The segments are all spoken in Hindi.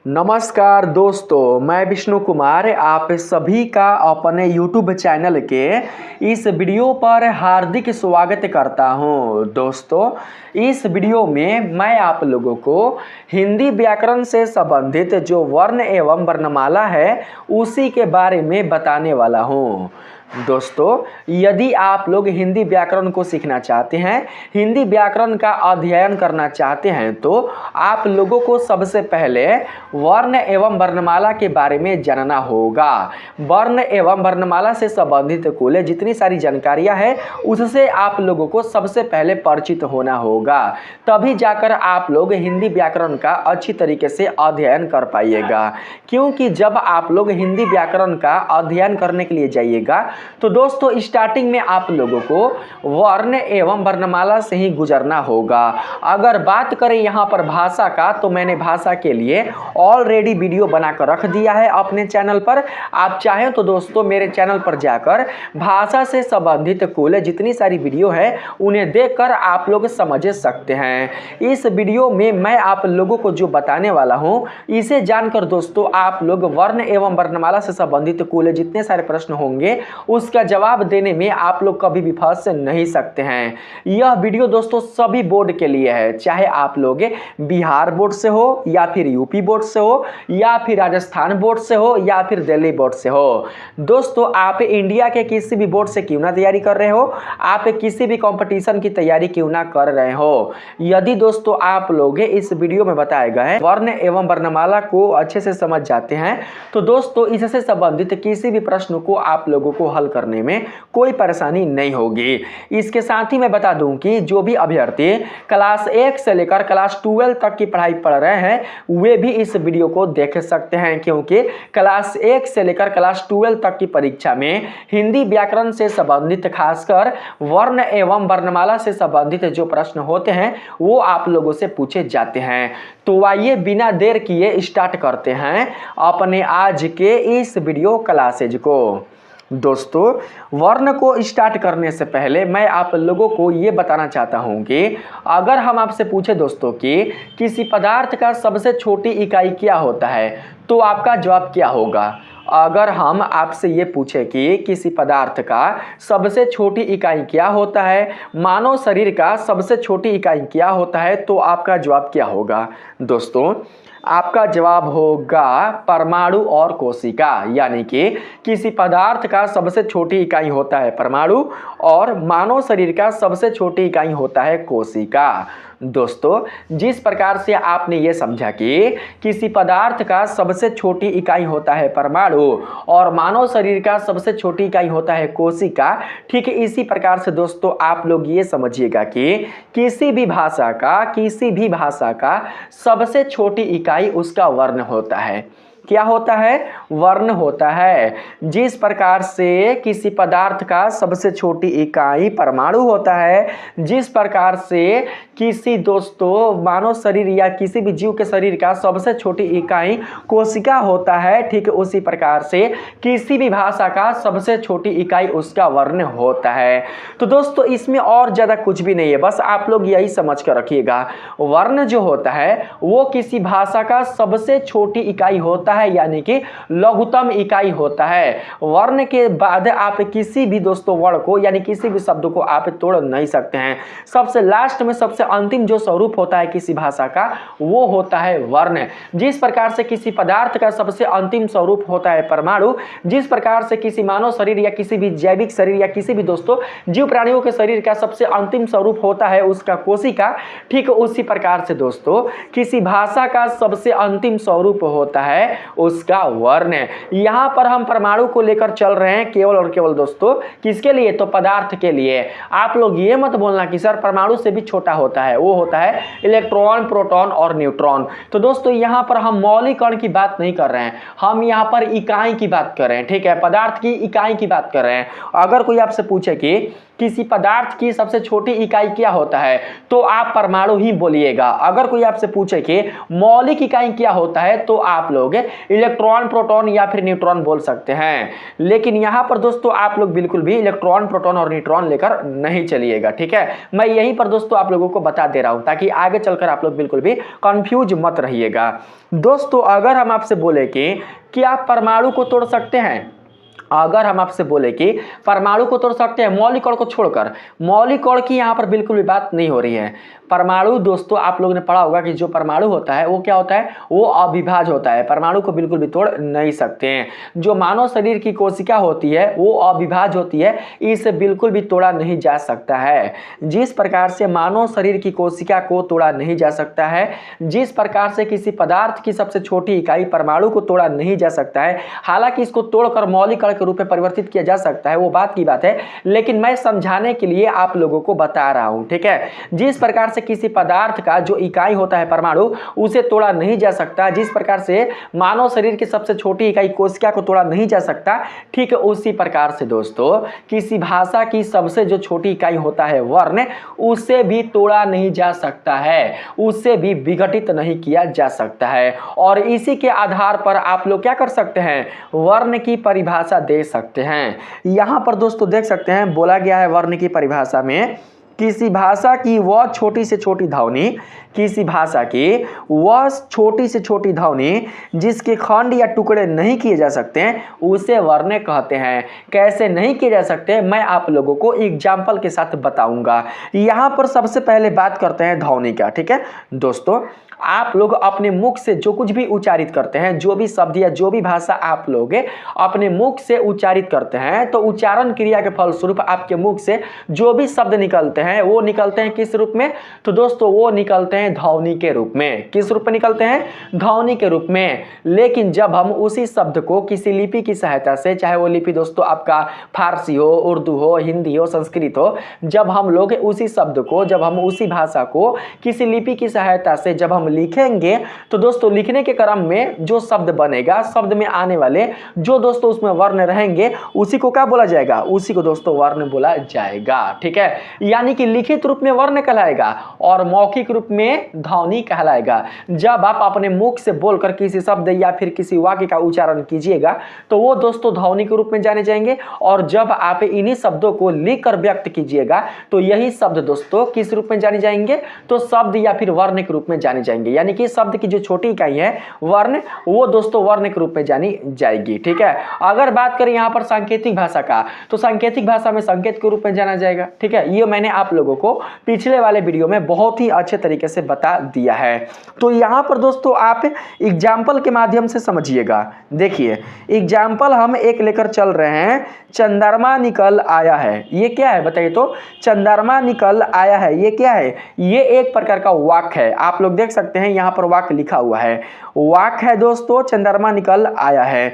नमस्कार दोस्तों, मैं विष्णु कुमार आप सभी का अपने YouTube चैनल के इस वीडियो पर हार्दिक स्वागत करता हूं। दोस्तों, इस वीडियो में मैं आप लोगों को हिंदी व्याकरण से संबंधित जो वर्ण एवं वर्णमाला है उसी के बारे में बताने वाला हूं। दोस्तों, यदि आप लोग हिंदी व्याकरण को सीखना चाहते हैं, हिंदी व्याकरण का अध्ययन करना चाहते हैं, तो आप लोगों को सबसे पहले वर्ण एवं वर्णमाला के बारे में जानना होगा। वर्ण एवं वर्णमाला से संबंधित कुल जितनी सारी जानकारियां हैं उससे आप लोगों को सबसे पहले परिचित होना होगा, तभी जाकर आप लोग हिंदी व्याकरण का अच्छी तरीके से अध्ययन कर पाइएगा। क्योंकि जब आप लोग हिंदी व्याकरण का अध्ययन करने के लिए जाइएगा तो दोस्तों स्टार्टिंग में आप लोगों को वर्ण एवं वर्णमाला से ही गुजरना होगा। अगर बात करें यहाँ पर भाषा का, तो मैंने भाषा के लिए ऑलरेडी वीडियो बनाकर रख दिया है अपने चैनल पर। आप चाहें तो दोस्तों मेरे चैनल पर जाकर भाषा से संबंधित कुल जितनी सारी वीडियो है उन्हें देखकर आप लोग समझ सकते हैं। इस वीडियो में मैं आप लोगों को जो बताने वाला हूँ इसे जानकर दोस्तों आप लोग वर्ण एवं वर्णमाला से संबंधित कुल जितने सारे प्रश्न होंगे उसका जवाब देने में आप लोग कभी भी फंस नहीं सकते हैं। यह वीडियो दोस्तों सभी बोर्ड के लिए है, चाहे आप लोग बिहार बोर्ड से हो या फिर यूपी बोर्ड से हो या फिर राजस्थान बोर्ड से हो या फिर दिल्ली बोर्ड से हो। दोस्तों, आप इंडिया के किसी भी बोर्ड से क्यों ना तैयारी कर रहे हो, आप किसी भी कंपटीशन की तैयारी क्यों ना कर रहे हो, यदि दोस्तों आप लोग इस वीडियो में बताए गए वर्ण एवं वर्णमाला को अच्छे से समझ जाते हैं तो दोस्तों इससे संबंधित किसी भी प्रश्न को आप लोगों को हल करने में कोई परेशानी नहीं होगी। इसके साथ ही मैं बता दूं कि जो भी अभ्यर्थी क्लास 1 से लेकर क्लास 12 तक की पढ़ाई पढ़ रहे हैं वे भी इस वीडियो को देख सकते हैं, क्योंकि क्लास 1 से लेकर क्लास 12 तक की परीक्षा में हिंदी व्याकरण से संबंधित खासकर वर्ण एवं वर्णमाला से संबंधित जो प्रश्न होते हैं वो आप लोगों से पूछे जाते हैं। तो आइए बिना देर किए स्टार्ट करते हैं अपने आज के इस वीडियो क्लासेज को। दोस्तों, वर्ण को स्टार्ट करने से पहले मैं आप लोगों को ये बताना चाहता हूं कि अगर हम आपसे पूछे दोस्तों कि किसी पदार्थ का सबसे छोटी इकाई क्या होता है तो आपका जवाब क्या होगा। अगर हम आपसे ये पूछे कि किसी पदार्थ का सबसे छोटी इकाई क्या होता है, मानव शरीर का सबसे छोटी इकाई क्या होता है, तो आपका जवाब क्या होगा। दोस्तों, आपका जवाब होगा परमाणु और कोशिका, यानी कि किसी पदार्थ का सबसे छोटी इकाई होता है परमाणु और मानव शरीर का सबसे छोटी इकाई होता है कोशिका। दोस्तों, जिस प्रकार से आपने ये समझा कि किसी पदार्थ का सबसे छोटी इकाई होता है परमाणु और मानव शरीर का सबसे छोटी इकाई होता है कोशिका, ठीक है इसी प्रकार से दोस्तों आप लोग ये समझिएगा कि किसी भी भाषा का सबसे छोटी इकाई उसका वर्ण होता है। क्या होता है? वर्ण होता है। जिस प्रकार से किसी पदार्थ का सबसे छोटी इकाई परमाणु होता है, जिस प्रकार से किसी दोस्तों मानव शरीर या किसी भी जीव के शरीर का सबसे छोटी इकाई कोशिका होता है, ठीक है उसी प्रकार से किसी भी भाषा का सबसे छोटी इकाई उसका वर्ण होता है। तो दोस्तों इसमें और ज़्यादा कुछ भी नहीं है, बस आप लोग यही समझ कर रखिएगा। वर्ण जो होता है वो किसी भाषा का सबसे छोटी इकाई होता है, यानी कि लघुत्तम इकाई होता है। वर्ण के बाद आप किसी भी दोस्तों वर्ण को यानी किसी भी शब्द को आप तोड़ नहीं सकते हैं। सबसे लास्ट में सबसे अंतिम जो स्वरूप होता है किसी भाषा का वो होता है वर्ण। जिस प्रकार से किसी पदार्थ का सबसे अंतिम स्वरूप होता है परमाणु, जिस प्रकार से किसी मानव शरीर या किसी भी जैविक शरीर या किसी भी दोस्तों जीव प्राणियों के शरीर का सबसे अंतिम स्वरूप होता है उसका कोशिका, ठीक उसी प्रकार से दोस्तों किसी भाषा का सबसे अंतिम स्वरूप होता है उसका वर्ण। यहां पर हम परमाणु को लेकर चल रहे हैं केवल और केवल दोस्तों किसके लिए, तो पदार्थ के लिए। आप लोग ये मत बोलना कि सर परमाणु से भी छोटा होता है, वो होता है इलेक्ट्रॉन, प्रोटॉन और न्यूट्रॉन। तो दोस्तों यहां पर हम मौलिक कण की बात नहीं कर रहे हैं, हम यहां पर इकाई की बात कर रहे हैं, ठीक है पदार्थ की इकाई की बात कर रहे हैं। अगर कोई आपसे पूछे कि किसी पदार्थ की सबसे छोटी इकाई क्या होता है तो आप परमाणु ही बोलिएगा। अगर कोई आपसे पूछे कि मौलिक इकाई क्या होता है तो आप लोग इलेक्ट्रॉन, प्रोटॉन या फिर न्यूट्रॉन बोल सकते हैं। लेकिन यहाँ पर दोस्तों आप लोग बिल्कुल भी इलेक्ट्रॉन, प्रोटॉन और न्यूट्रॉन लेकर नहीं चलिएगा, ठीक है। मैं यहीं पर दोस्तों आप लोगों को बता दे रहा हूं ताकि आगे चलकर आप लोग बिल्कुल भी कंफ्यूज मत रहिएगा। दोस्तों अगर हम आपसे बोले कि आप परमाणु को तोड़ सकते हैं, अगर हम आपसे बोले कि परमाणु को तोड़ सकते हैं मौलिक कण को छोड़कर, मौलिक कण की यहाँ पर बिल्कुल भी बात नहीं हो रही है। परमाणु दोस्तों आप लोगों ने पढ़ा होगा कि जो परमाणु होता है वो क्या होता है, वो अविभाज्य होता है। परमाणु को बिल्कुल भी तोड़ नहीं सकते हैं। जो मानव शरीर की कोशिका होती है वो अविभाज्य होती है, इसे बिल्कुल भी तोड़ा नहीं जा सकता है। जिस प्रकार से मानव शरीर की कोशिका को तोड़ा नहीं जा सकता है, जिस प्रकार से किसी पदार्थ की सबसे छोटी इकाई परमाणु को तोड़ा नहीं जा सकता है, हालांकि इसको तोड़कर मौलिक कण के रूप में परिवर्तित किया जा सकता है, वो बात की बात है, लेकिन मैं समझाने के लिए आप लोगों को बता रहा हूं, ठीक है। जिस प्रकार से किसी पदार्थ का जो इकाई होता है परमाणु, उसे तोड़ा नहीं जा सकता, जिस प्रकार से मानव शरीर की सबसे छोटी इकाई कोशिका को तोड़ा नहीं जा सकता, ठीक उसी प्रकार से दोस्तों किसी भाषा की सबसे जो छोटी इकाई होता है वर्ण, उसे भी तोड़ा नहीं जा सकता है, उसे भी विघटित नहीं किया जा सकता है। और इसी के आधार पर आप लोग क्या कर सकते हैं, वर्ण की परिभाषा दे सकते हैं। यहां पर दोस्तों देख सकते हैं बोला गया है वर्ण की परिभाषा में, किसी भाषा की वह छोटी से छोटी ध्वनि, किसी भाषा की वह छोटी से छोटी ध्वनि जिसके खंड या टुकड़े नहीं किए जा सकते हैं, उसे वर्ण कहते हैं। कैसे नहीं किए जा सकते मैं आप लोगों को एग्जाम्पल के साथ बताऊंगा। यहां पर सबसे पहले बात करते हैं ध्वनि का, ठीक है दोस्तों। आप लोग अपने मुख से जो कुछ भी उच्चारित करते हैं, जो भी शब्द या जो भी भाषा आप लोग अपने मुख से उच्चारित करते हैं, तो उच्चारण क्रिया के फलस्वरूप आपके मुख से जो भी शब्द निकलते हैं वो निकलते हैं किस रूप में, तो दोस्तों वो निकलते हैं ध्वनि के रूप में। किस रूप में निकलते हैं, ध्वनि के रूप में। लेकिन जब हम उसी शब्द को किसी लिपि की सहायता से, चाहे वो लिपि दोस्तों आपका फारसी हो, उर्दू हो, हिंदी हो, संस्कृत हो, जब हम लोग उसी शब्द को, जब हम उसी भाषा को किसी लिपि की सहायता से जब हम लिखेंगे, तो दोस्तों लिखने के क्रम में जो शब्द बनेगा, शब्द में आने वाले जो दोस्तों उसमें वर्ण रहेंगे, उसी को क्या बोला जाएगा, उसी को दोस्तों वर्ण बोला जाएगा, ठीक है। यानी कि लिखित रूप में वर्ण कहलाएगा और मौखिक रूप में ध्वनि कहलाएगा। जब आप अपने मुख से बोलकर किसी शब्द या फिर किसी वाक्य का उच्चारण कीजिएगा तो वो दोस्तों ध्वनि के रूप में जाने जाएंगे, और जब आप इन्हीं शब्दों को लिखकर व्यक्त कीजिएगा तो यही शब्द दोस्तों किस रूप में जाने जाएंगे, तो शब्द या फिर वर्ण के रूप में जाने जाएंगे। यानी कि शब्द की जो छोटी इकाई है वर्ण, वो दोस्तों वर्ण के रूप में जानी जाएगी, ठीक है। अगर बात करें यहां पर सांकेतिक भाषा का, तो सांकेतिक भाषा में संकेत के रूप में जाना जाएगा, ठीक है। ये मैंने आप लोगों को पिछले वाले वीडियो में बहुत ही अच्छे तरीके से बता दिया है। तो यहां पर दोस्तों आप एग्जाम्पल के माध्यम से समझिएगा। देखिए एग्जाम्पल हम एक लेकर चल रहे हैं, चंद्रमा निकल आया है। ये क्या है बताइए, तो चंद्रमा निकल आया है, ये क्या है, ये एक प्रकार का वाक्य है। आप लोग देख सकते हैं यहां पर वाक्य लिखा हुआ है, वाक्य है दोस्तों, चंद्रमा निकल आया है।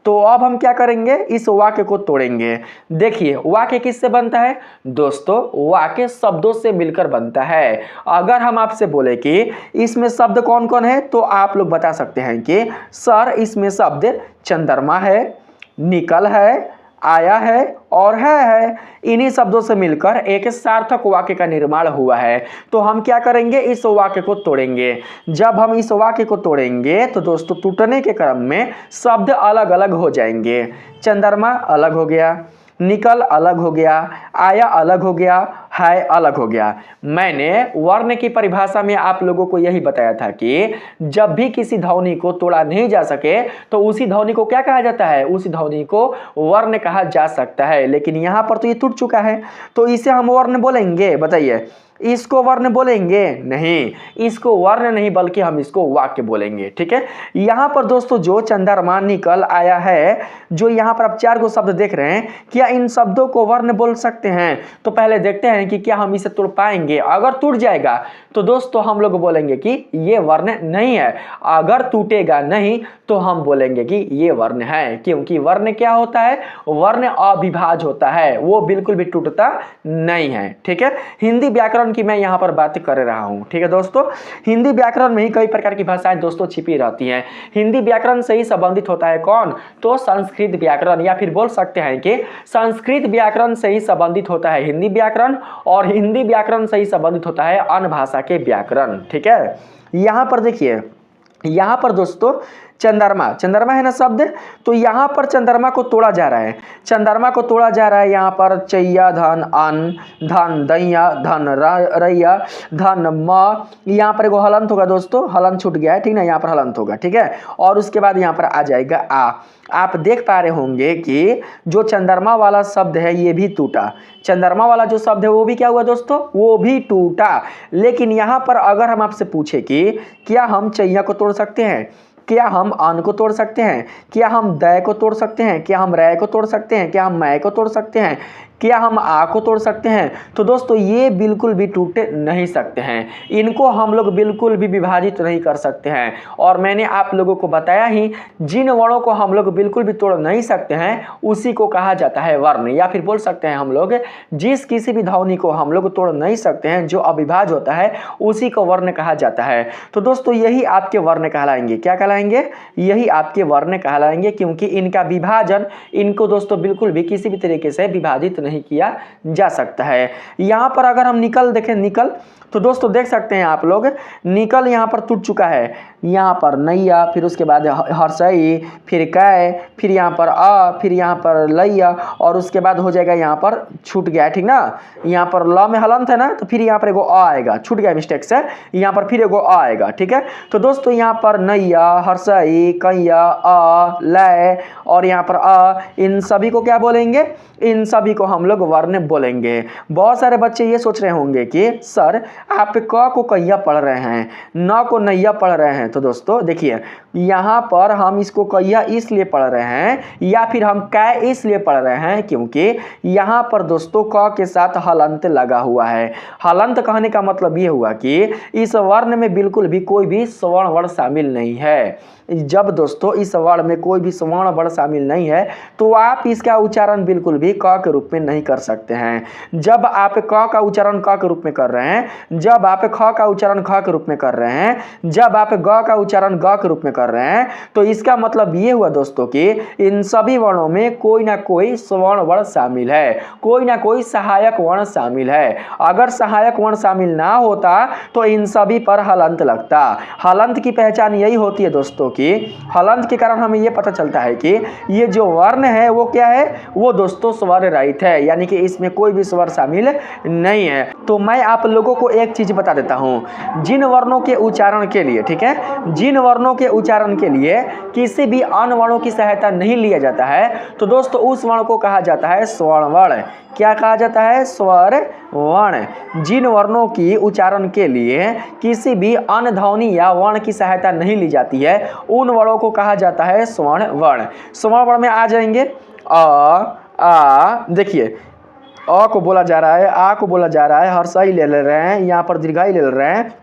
तो अब हम क्या करेंगे, इस वाक्य को तोड़ेंगे। देखिए वाक्य किससे बनता है दोस्तों, वाक्य शब्दों से मिलकर बनता है। अगर हम आपसे बोले कि इसमें शब्द कौन कौन है, तो आप लोग बता सकते हैं कि सर इसमें शब्द चंद्रमा है, निकल है, आया है और है। इन्हीं शब्दों से मिलकर एक सार्थक वाक्य का निर्माण हुआ है। तो हम क्या करेंगे, इस वाक्य को तोड़ेंगे। जब हम इस वाक्य को तोड़ेंगे तो दोस्तों टूटने के क्रम में शब्द अलग अलग हो जाएंगे। चंद्रमा अलग हो गया, निकल अलग हो गया, आया अलग हो गया, है अलग हो गया। मैंने वर्ण की परिभाषा में आप लोगों को यही बताया था कि जब भी किसी ध्वनि को तोड़ा नहीं जा सके तो उसी ध्वनि को क्या कहा जाता है, उसी ध्वनि को वर्ण कहा जा सकता है। लेकिन यहां पर तो ये टूट चुका है, तो इसे हम वर्ण बोलेंगे, बताइए इसको वर्ण बोलेंगे नहीं, इसको वर्ण नहीं बल्कि हम इसको वाक्य बोलेंगे, ठीक है। यहां पर दोस्तों जो चंद्रमा निकल आया है, जो यहां पर आप 4 को शब्द देख रहे हैं, क्या इन शब्दों को वर्ण बोल सकते हैं? तो पहले देखते हैं कि क्या हम इसे तोड़ पाएंगे। अगर टूट जाएगा तो दोस्तों हम लोग बोलेंगे कि ये वर्ण नहीं है, अगर टूटेगा नहीं तो हम बोलेंगे कि ये वर्ण है। क्योंकि वर्ण क्या होता है, वर्ण अविभाज्य होता है, वो बिल्कुल भी टूटता नहीं है, ठीक है। हिंदी व्याकरण की मैं यहां पर बात कर रहा हूं, ठीक है दोस्तों। हिंदी व्याकरण में ही कई प्रकार की भाषाएं दोस्तों छिपी रहती हैं। हिंदी व्याकरण से ही संबंधित होता है कौन, तो संस्कृत व्याकरण, या फिर बोल सकते हैं कि संस्कृत व्याकरण से ही संबंधित होता है हिंदी व्याकरण, और हिंदी व्याकरण से ही संबंधित होता है अन्य भाषा के व्याकरण, ठीक है। यहां पर देखिए, यहां पर दोस्तों चंद्रमा, चंद्रमा है ना शब्द, तो यहाँ पर चंद्रमा को तोड़ा जा रहा है, चंद्रमा को तोड़ा जा रहा है। यहाँ पर चैया धन अन्न, धन दैया, धन रैया, धन म, यहाँ पर एगो हलंत होगा दोस्तों, हलंत छूट गया है, ठीक ना, यहाँ पर हलंत होगा, ठीक है। और उसके बाद यहाँ पर आ जाएगा आ। आप देख पा रहे होंगे कि जो चंद्रमा वाला शब्द है ये भी टूटा, चंद्रमा वाला जो शब्द है वो भी क्या हुआ दोस्तों, वो भी टूटा। लेकिन यहाँ पर अगर हम आपसे पूछे कि क्या हम चैया को तोड़ सकते हैं, क्या हम अन को तोड़ सकते हैं, क्या हम दय को तोड़ सकते हैं, क्या हम रय को तोड़ सकते हैं, क्या हम मै को तोड़ सकते हैं, क्या हम आ को तोड़ सकते हैं, तो दोस्तों ये बिल्कुल भी टूट नहीं सकते हैं, इनको हम लोग बिल्कुल भी विभाजित नहीं कर सकते हैं। और मैंने आप लोगों को बताया ही, जिन वर्णों को हम लोग बिल्कुल भी तोड़ नहीं सकते हैं उसी को कहा जाता है वर्ण, या फिर बोल सकते हैं हम लोग जिस किसी भी ध्वनि को हम लोग तोड़ नहीं सकते हैं, जो अविभाज्य होता है उसी को वर्ण कहा जाता है। तो दोस्तों यही आपके वर्ण कहलाएंगे, क्या कहलाएंगे, यही आपके वर्ण कहलाएंगे, क्योंकि इनका विभाजन, इनको दोस्तों बिल्कुल भी किसी भी तरीके से विभाजित नहीं किया जा सकता है। यहाँ पर अगर हम निकल देखें, निकल, तो दोस्तों देख सकते हैं आप लोग, निकल यहाँ पर टूट चुका है, यहाँ पर नैया, फिर उसके बाद हर्षई, फिर कै, फिर यहाँ पर आ, फिर यहाँ पर लैया, और उसके बाद हो जाएगा यहाँ पर छूट गया, ठीक ना, यहाँ पर ल में हलंत है ना, तो फिर यहाँ पर एगो आ आएगा, छूट गया मिस्टेक से, यहाँ पर फिर एगो आ आएगा, ठीक है। तो दोस्तों यहाँ पर नैया, हर्षई, कैया, आ, लय और यहाँ पर आ, इन सभी को क्या बोलेंगे, इन सभी को हम लोग वर्ण बोलेंगे। बहुत सारे बच्चे ये सोच रहे होंगे कि सर आप क को कैया पढ़ रहे हैं, न को नैया पढ़ रहे हैं, तो दोस्तों देखिए यहाँ पर हम इसको कैया इसलिए पढ़ रहे हैं या फिर हम कै इसलिए पढ़ रहे हैं क्योंकि यहाँ पर दोस्तों क के साथ हलंत लगा हुआ है। हलंत कहने का मतलब ये हुआ कि इस वर्ण में बिल्कुल भी कोई भी स्वर्ण वर्ण शामिल नहीं है। जब दोस्तों इस वर्ण में कोई भी स्वर्ण वर्ण शामिल नहीं है तो आप इसका उच्चारण बिल्कुल भी क के रूप में नहीं कर सकते हैं। जब आप क का उच्चारण क के रूप में कर रहे हैं, जब आप ख का उच्चारण ख के रूप में कर रहे हैं, जब आप ग का उच्चारण ग के रूप में कर रहे हैं, तो इसका मतलब ये हुआ दोस्तों कि इन सभी वर्णों में कोई ना कोई स्वर्ण वर्ण शामिल है, कोई ना कोई सहायक वर्ण शामिल है। अगर सहायक वर्ण शामिल ना होता तो इन सभी पर हलंत लगता। हलंत की पहचान यही होती है दोस्तों कि हलंत के कारण हमें यह पता चलता है कि ये जो वर्ण है वो क्या है, वो दोस्तों स्वर रहित है, यानी कि इसमें कोई भी स्वर शामिल नहीं है। तो मैं आप लोगों को एक चीज बता देता हूं, जिन वर्णों के उच्चारण के लिए, ठीक है, जिन वर्णों के उच्चारण के लिए किसी भी अन्य वर्णों की सहायता नहीं लिया जाता है तो दोस्तों उस वर्ण को कहा जाता है स्वर्ण वर्ण। क्या कहा जाता है, स्वर वर्ण। जिन वर्णों की उच्चारण के लिए किसी भी अन्य ध्वनि या वर्ण की सहायता नहीं ली जाती है उन वर्णों को कहा जाता है स्वर्ण वर्ण। स्वर्ण वर्ण में आ जाएंगे आ, देखिए अ को बोला जा रहा है, आ को बोला जा रहा है, हर्षई ले रहे हैं, यहाँ पर दीर्घाई ले रहे हैं।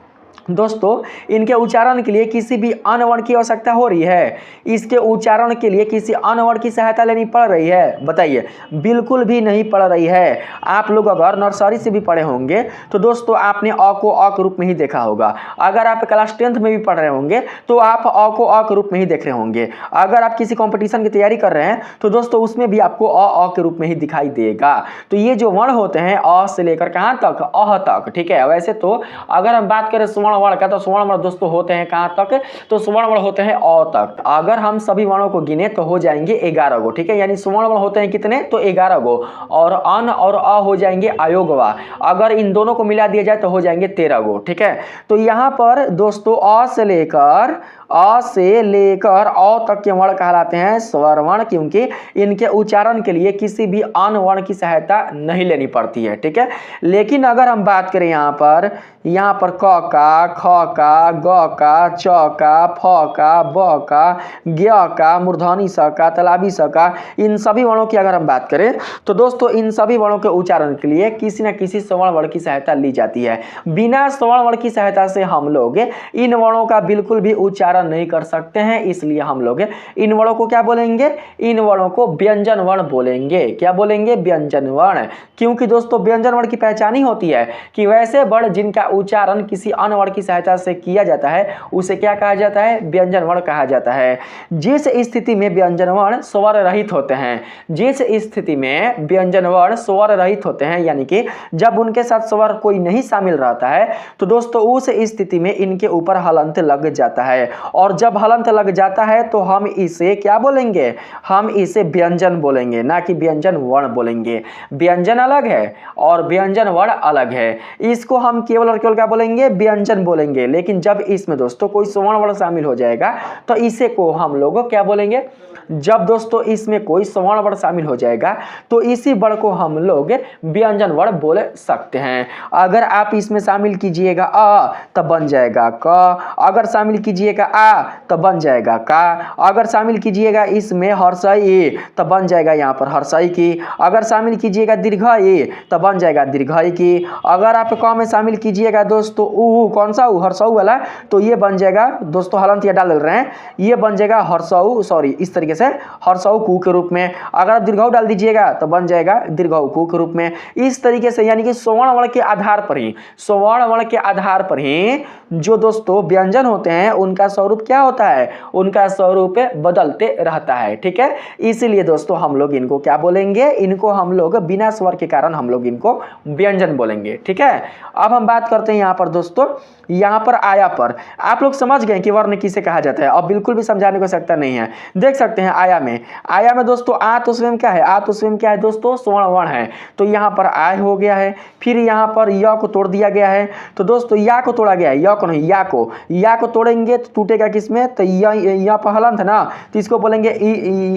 दोस्तों इनके उच्चारण के लिए किसी भी अन्य वर्ण की आवश्यकता हो रही है, इसके उच्चारण के लिए किसी अन्य वर्ण की सहायता लेनी पड़ रही है, बताइए, बिल्कुल भी नहीं पड़ रही है। आप लोग अगर नर्सरी से भी पढ़े होंगे तो दोस्तों आपने अ को अ के रूप में ही देखा होगा। अगर आप क्लास 10th में भी पढ़ रहे होंगे तो आप अ को अ के रूप में ही देख रहे होंगे। अगर आप किसी कंपटीशन की तैयारी कर रहे हैं तो दोस्तों उसमें भी आपको अ के रूप में ही दिखाई देगा। तो ये जो वर्ण होते हैं अ से लेकर कहाँ तक, अह तक, ठीक है। वैसे तो अगर हम बात करें स्वर्ण वर्ण का तो स्वर्ण वर्ण दोस्तों होते हैं कहां तक, तो स्वर्ण वर्ण होते हैं अ तक। अगर हम सभी वर्णों को गिने तो हो जाएंगे 11 गो, ठीक है, यानी स्वर्ण वर्ण होते हैं कितने, तो 11 गो, और अन और अ हो जाएंगे अयोगवा। अगर इन दोनों को मिला दिया जाए तो हो जाएंगे 13 गो, ठीक है। तो यहाँ पर दोस्तों अ से लेकर अ तक के वर्ण कहलाते हैं स्वर वर्ण, क्योंकि इनके उच्चारण के लिए किसी भी अन्य वर्ण की सहायता नहीं लेनी पड़ती है, ठीक है। लेकिन अगर हम बात करें यहाँ पर क का, ख का, ग का, च का, फ का, ब का, ज्ञ का, मूर्धनी स का, तलाबी स का, इन सभी वर्णों की अगर हम बात करें तो दोस्तों इन सभी वर्णों के उच्चारण के लिए किसी न किसी स्वर्ण वर्ण की सहायता ली जाती है। बिना स्वर्ण वर्ण की सहायता से हम लोग इन वर्णों का बिल्कुल भी उच्चारण नहीं कर सकते हैं, इसलिए हम लोग इन वर्णों को क्या बोलेंगे, इन वर्णों को व्यंजन वर्ण बोलेंगे। क्या बोलेंगे, व्यंजन वर्ण। क्योंकि दोस्तों व्यंजन वर्ण की पहचान ही होती है कि वैसे वर्ण जिनका उच्चारण किसी अन्य वर्ण की सहायता से किया जाता है उसे क्या कहा जाता है, व्यंजन वर्ण कहा जाता है। जिस स्थिति में व्यंजन वर्ण स्वर रहित होते हैं, जिस स्थिति में व्यंजन वर्ण स्वर रहित होते हैं, यानी कि जब उनके साथ स्वर कोई नहीं शामिल रहता है तो दोस्तों उस स्थिति में इनके ऊपर हलंत लग जाता है। और जब हलंत लग जाता है तो हम इसे क्या बोलेंगे, हम इसे व्यंजन बोलेंगे, ना कि व्यंजन वर्ण बोलेंगे। व्यंजन अलग है और व्यंजन वर्ण अलग है, इसको हम केवल और केवल क्या बोलेंगे, व्यंजन बोलेंगे। लेकिन जब इसमें दोस्तों कोई स्वर्ण वर्ण शामिल हो जाएगा तो इसे को हम लोग क्या बोलेंगे, जब दोस्तों इसमें कोई स्वर्ण वर्ण शामिल हो जाएगा तो इसी वर्ण को हम लोग व्यंजन वर्ण बोल सकते हैं। अगर आप इसमें शामिल कीजिएगा अ तब बन जाएगा क, अगर शामिल कीजिएगा आ तब बन जाएगा का, अगर शामिल कीजिएगा इसमें हर्षई तब बन जाएगा यहाँ पर हर्षई की, अगर शामिल कीजिएगा दीर्घई तब बन जाएगा दीर्घई की, अगर आप क में शामिल कीजिएगा दोस्तों ऊ, कौन सा ऊ, हर्षऊ वाला, तो ये बन जाएगा दोस्तों, हलंत ये डाल रहे हैं, ये बन जाएगा हर्षऊ, सॉरी इस तरीके से हर्षऊ कू के रूप में। अगर आप दीर्घऊ डाल दीजिएगा तो बन जाएगा दीर्घऊ कू के रूप में। इस तरीके से यानी कि स्वर्ण वर्ण के आधार पर ही, स्वर्ण वर्ण के आधार पर ही जो दोस्तों व्यंजन होते हैं उनका स्वरूप क्या होता है, उनका स्वरूप बदलते रहता है। ठीक है, इसीलिए दोस्तों हम लोग इनको क्या बोलेंगे, इनको हम लोग बिना स्वर के कारण हम लोग इनको व्यंजन बोलेंगे। ठीक है, अब हम बात करते हैं यहाँ पर दोस्तों, यहाँ पर आया पर आप लोग समझ गए कि वर्ण किसे कहा जाता है, अब बिल्कुल भी समझाने की आवश्यकता नहीं है। देख सकते हैं आया में, आया में दोस्तों आ तो स्वयं क्या है, आ तो स्वयं क्या है दोस्तों, स्वर्ण वर्ण है। तो यहाँ पर आय हो गया है, फिर यहाँ पर य को तोड़ दिया गया है, तो दोस्तों या को तोड़ा गया है, य को नहीं, या को तोड़ेंगे तो टूटेगा किसमें, तो या पर हलंत है ना, तो इसको बोलेंगे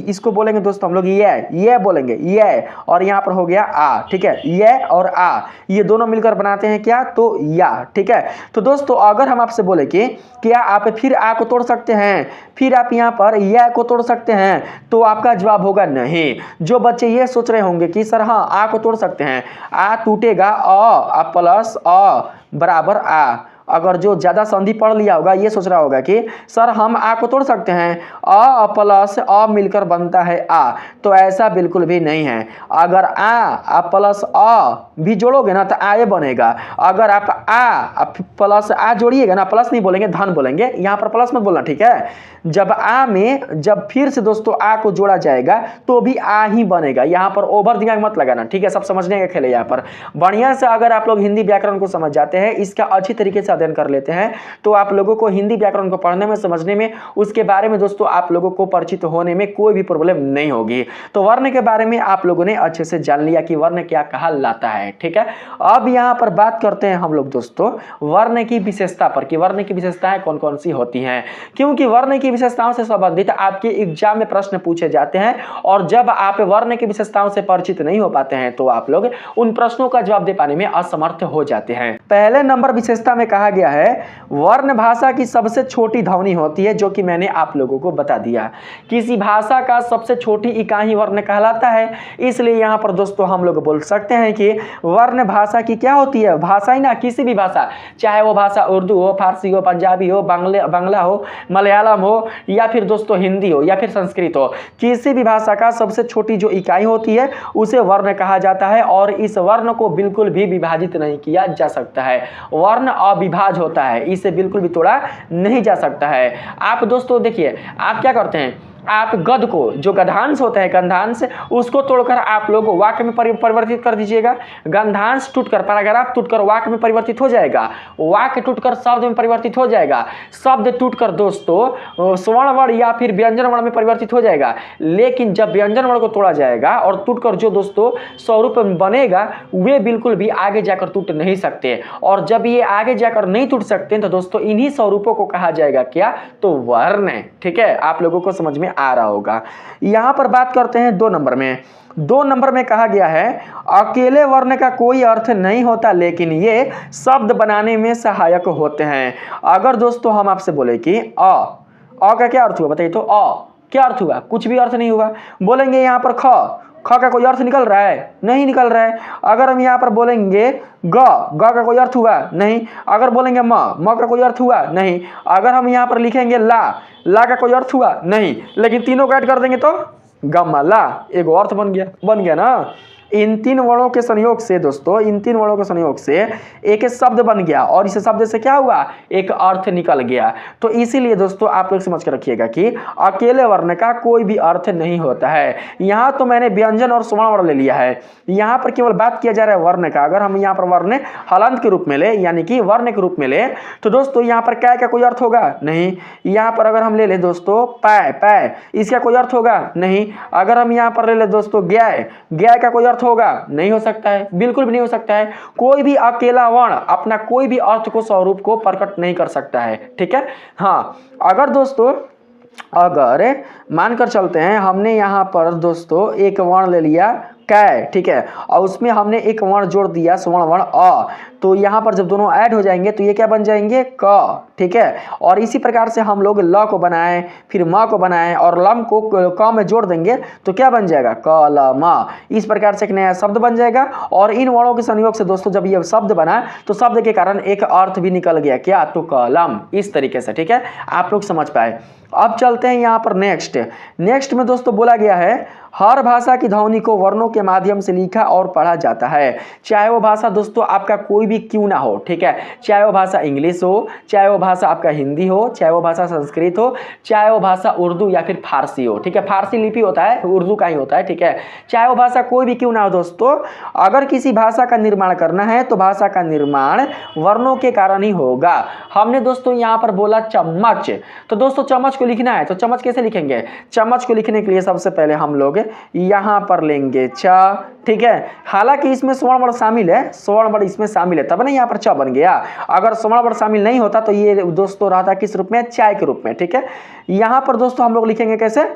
इसको बोलेंगे दोस्तों हम लोग ये बोलेंगे ये, और यहाँ पर हो गया आ। ठीक है, ये और आ ये दोनों मिलकर बनाते हैं क्या, तो या। ठीक है, तो दोस्तों अगर हम आपसे बोले कि क्या आप फिर आ को तोड़ सकते हैं, फिर आप यहाँ पर या को तोड़ सकते हैं, तो आपका जवाब होगा नहीं। जो बच्चे ये सोच रहे होंगे कि सर हाँ आ को तोड़ सकते हैं, आ टूटेगा अ प्लस अ बराबर आ, अगर जो ज्यादा संधि पढ़ लिया होगा ये सोच रहा होगा कि सर हम आ को तोड़ सकते हैं, अ प्लस अ मिलकर बनता है आ, तो ऐसा बिल्कुल भी नहीं है। अगर आ प्लस अ भी जोड़ोगे ना तो आए बनेगा, अगर आप आ प्लस आ जोड़िएगा ना, प्लस नहीं बोलेंगे धन बोलेंगे, यहाँ पर प्लस मत बोलना। ठीक है, जब आ में जब फिर से दोस्तों आ को जोड़ा जाएगा तो भी आ ही बनेगा, यहाँ पर ओवर दिमाग मत लगाना। ठीक है, सब समझने का खेल है यहाँ पर। बढ़िया से अगर आप लोग हिंदी व्याकरण को समझ जाते हैं, इसका अच्छी तरीके से अध्ययन कर लेते हैं, तो आप लोगों को हिंदी व्याकरण को पढ़ने में, समझने में, उसके बारे में दोस्तों आप लोगों को परिचित होने में कोई भी प्रॉब्लम नहीं होगी। तो वर्ण के बारे में आप लोगों ने अच्छे से जान लिया कि वर्ण क्या कहा लाता है। ठीक है, अब यहाँ पर बात करते हैं हम लोग दोस्तों वर्ण की विशेषता पर, कि वर्ण की विशेषताएं कौन कौन सी होती हैं, क्योंकि वर्ण की विशेषताओं से संबंधित आपके एग्जाम में प्रश्न पूछे जाते हैं, और जब आप वर्ण की विशेषताओं से परिचित नहीं हो पाते हैं तो आप लोग उन प्रश्नों का जवाब दे पाने में असमर्थ हो जाते हैं। पहले नंबर विशेषता में कहा गया है वर्ण भाषा की सबसे छोटी ध्वनि होती है, जो कि मैंने आप लोगों को बता दिया। किसी भाषा का सबसे छोटी इकाई वर्ण कहलाता है, इसलिए यहाँ पर दोस्तों हम लोग बोल सकते हैं कि वर्ण भाषा की क्या होती है, भाषा ही ना, किसी भी भाषा, चाहे वो भाषा उर्दू हो, फारसी हो, पंजाबी हो, बांग्ला हो, मलयालम हो, या फिर दोस्तों हिंदी हो, या फिर संस्कृत हो, किसी भी भाषा का सबसे छोटी जो इकाई होती है उसे वर्ण कहा जाता है, और इस वर्ण को बिल्कुल भी विभाजित नहीं किया जा सकता है। वर्ण अविभाज्य होता है, इसे बिल्कुल भी तोड़ा नहीं जा सकता है। आप दोस्तों देखिए, आप क्या करते हैं, आप गद को, जो गद्यांश होता है गंधांश, उसको तोड़कर आप लोग वाक्य में परिवर्तित कर दीजिएगा। गंधांश टूटकर, पैराग्राफ टूटकर वाक्य में परिवर्तित हो जाएगा, वाक्य टूटकर शब्द में परिवर्तित हो जाएगा, शब्द टूटकर दोस्तों स्वर्ण वर्ण या फिर व्यंजन वर्ण में परिवर्तित हो जाएगा। लेकिन जब व्यंजन वर्ण को तोड़ा जाएगा और टूटकर जो दोस्तों स्वरूप बनेगा, वे बिल्कुल भी आगे जाकर टूट नहीं सकते, और जब ये आगे जाकर नहीं टूट सकते तो दोस्तों इन्हीं स्वरूपों को कहा जाएगा क्या, तो वर्ण। ठीक है, आप लोगों को समझ में आ रहा होगा। यहां पर बात करते हैं 2 नंबर में। 2 नंबर में कहा गया है अकेले वर्ण का कोई अर्थ नहीं होता, लेकिन ये शब्द बनाने में सहायक होते हैं। अगर दोस्तों हम आपसे बोले कि अ का क्या अर्थ हुआ बताइए, तो अ क्या अर्थ हुआ, कुछ भी अर्थ नहीं हुआ। बोलेंगे यहाँ पर ख का कोई अर्थ निकल रहा है, नहीं निकल रहा है। अगर हम यहाँ पर बोलेंगे ग का कोई अर्थ हुआ, नहीं। अगर बोलेंगे म का कोई अर्थ हुआ, नहीं। अगर हम यहाँ पर लिखेंगे ला का कोई अर्थ हुआ, नहीं। लेकिन तीनों को ऐड कर देंगे तो गमला, एक अर्थ बन गया ना। इन 3 वर्णों के संयोग से दोस्तों, इन 3 वर्णों के संयोग से एक शब्द बन गया और इस शब्द से क्या हुआ, एक अर्थ निकल गया। तो इसीलिए दोस्तों आप लोग समझ कर रखिएगा कि अकेले वर्ण का कोई भी अर्थ नहीं होता है। यहां तो मैंने व्यंजन और स्वर्ण वर्ण ले लिया है, यहां पर केवल बात किया जा रहा है वर्ण का। अगर हम यहां पर वर्ण हलंत के रूप में ले, यानी कि वर्ण के रूप में ले, तो दोस्तों यहां पर काय का कोई अर्थ होगा नहीं। यहां पर अगर हम ले ले दोस्तों पै पै, इसका कोई अर्थ होगा नहीं। अगर हम यहां पर ले ले दोस्तों ग्याय, ग्याय का कोई अर्थ होगा, नहीं हो सकता है, बिल्कुल भी नहीं हो सकता है। कोई भी अकेला वर्ण अपना कोई भी अर्थ को, स्वरूप को प्रकट नहीं कर सकता है, ठीक है। हाँ, अगर दोस्तों अगर मानकर चलते हैं हमने यहां पर दोस्तों एक वर्ण ले लिया कै, ठीक है, और उसमें हमने एक वर्ण जोड़ दिया स्वर्ण वर्ण अ, तो यहां पर जब दोनों ऐड हो जाएंगे तो ये क्या बन जाएंगे, क, ठीक है। और इसी प्रकार से हम लोग ल को बनाएं, फिर म को बनाएं और लम को क में जोड़ देंगे तो क्या बन जाएगा, क ल म। इस प्रकार से एक नया शब्द बन जाएगा। और इन वर्णों के संयोग से दोस्तों जब ये शब्द बना तो शब्द के कारण एक अर्थ भी निकल गया, क्या, तो कलम। इस तरीके से, ठीक है, आप लोग समझ पाए। अब चलते हैं यहाँ पर नेक्स्ट में दोस्तों बोला गया है हर भाषा की ध्वनि को वर्णों के माध्यम से लिखा और पढ़ा जाता है, चाहे वो भाषा दोस्तों आपका कोई भी क्यों ना हो, ठीक है। चाहे वो भाषा इंग्लिश हो, चाहे वो भाषा आपका हिंदी हो, चाहे वो भाषा संस्कृत हो, चाहे वो भाषा उर्दू या फिर फारसी हो, ठीक है। फारसी लिपि होता है, उर्दू का ही होता है, ठीक है। चाहे वो भाषा कोई भी क्यों ना हो दोस्तों, अगर किसी भाषा का निर्माण करना है तो भाषा का निर्माण वर्णों के कारण ही होगा। हमने दोस्तों यहाँ पर बोला चम्मच, तो दोस्तों चम्मच को लिखना है तो चम्मच कैसे लिखेंगे, चम्मच को लिखने के लिए सबसे पहले हम लोग यहां पर लेंगे च, ठीक है। हालांकि इसमें स्वर्ण वर्ण शामिल है, स्वर्ण वर्ण इसमें शामिल है, तब ना यहां पर च बन गया। अगर स्वर्ण वर्ण शामिल नहीं होता तो ये दोस्तों रहता किस रूप में, चाय के रूप में, ठीक है। यहां पर दोस्तों हम लोग लिखेंगे कैसे,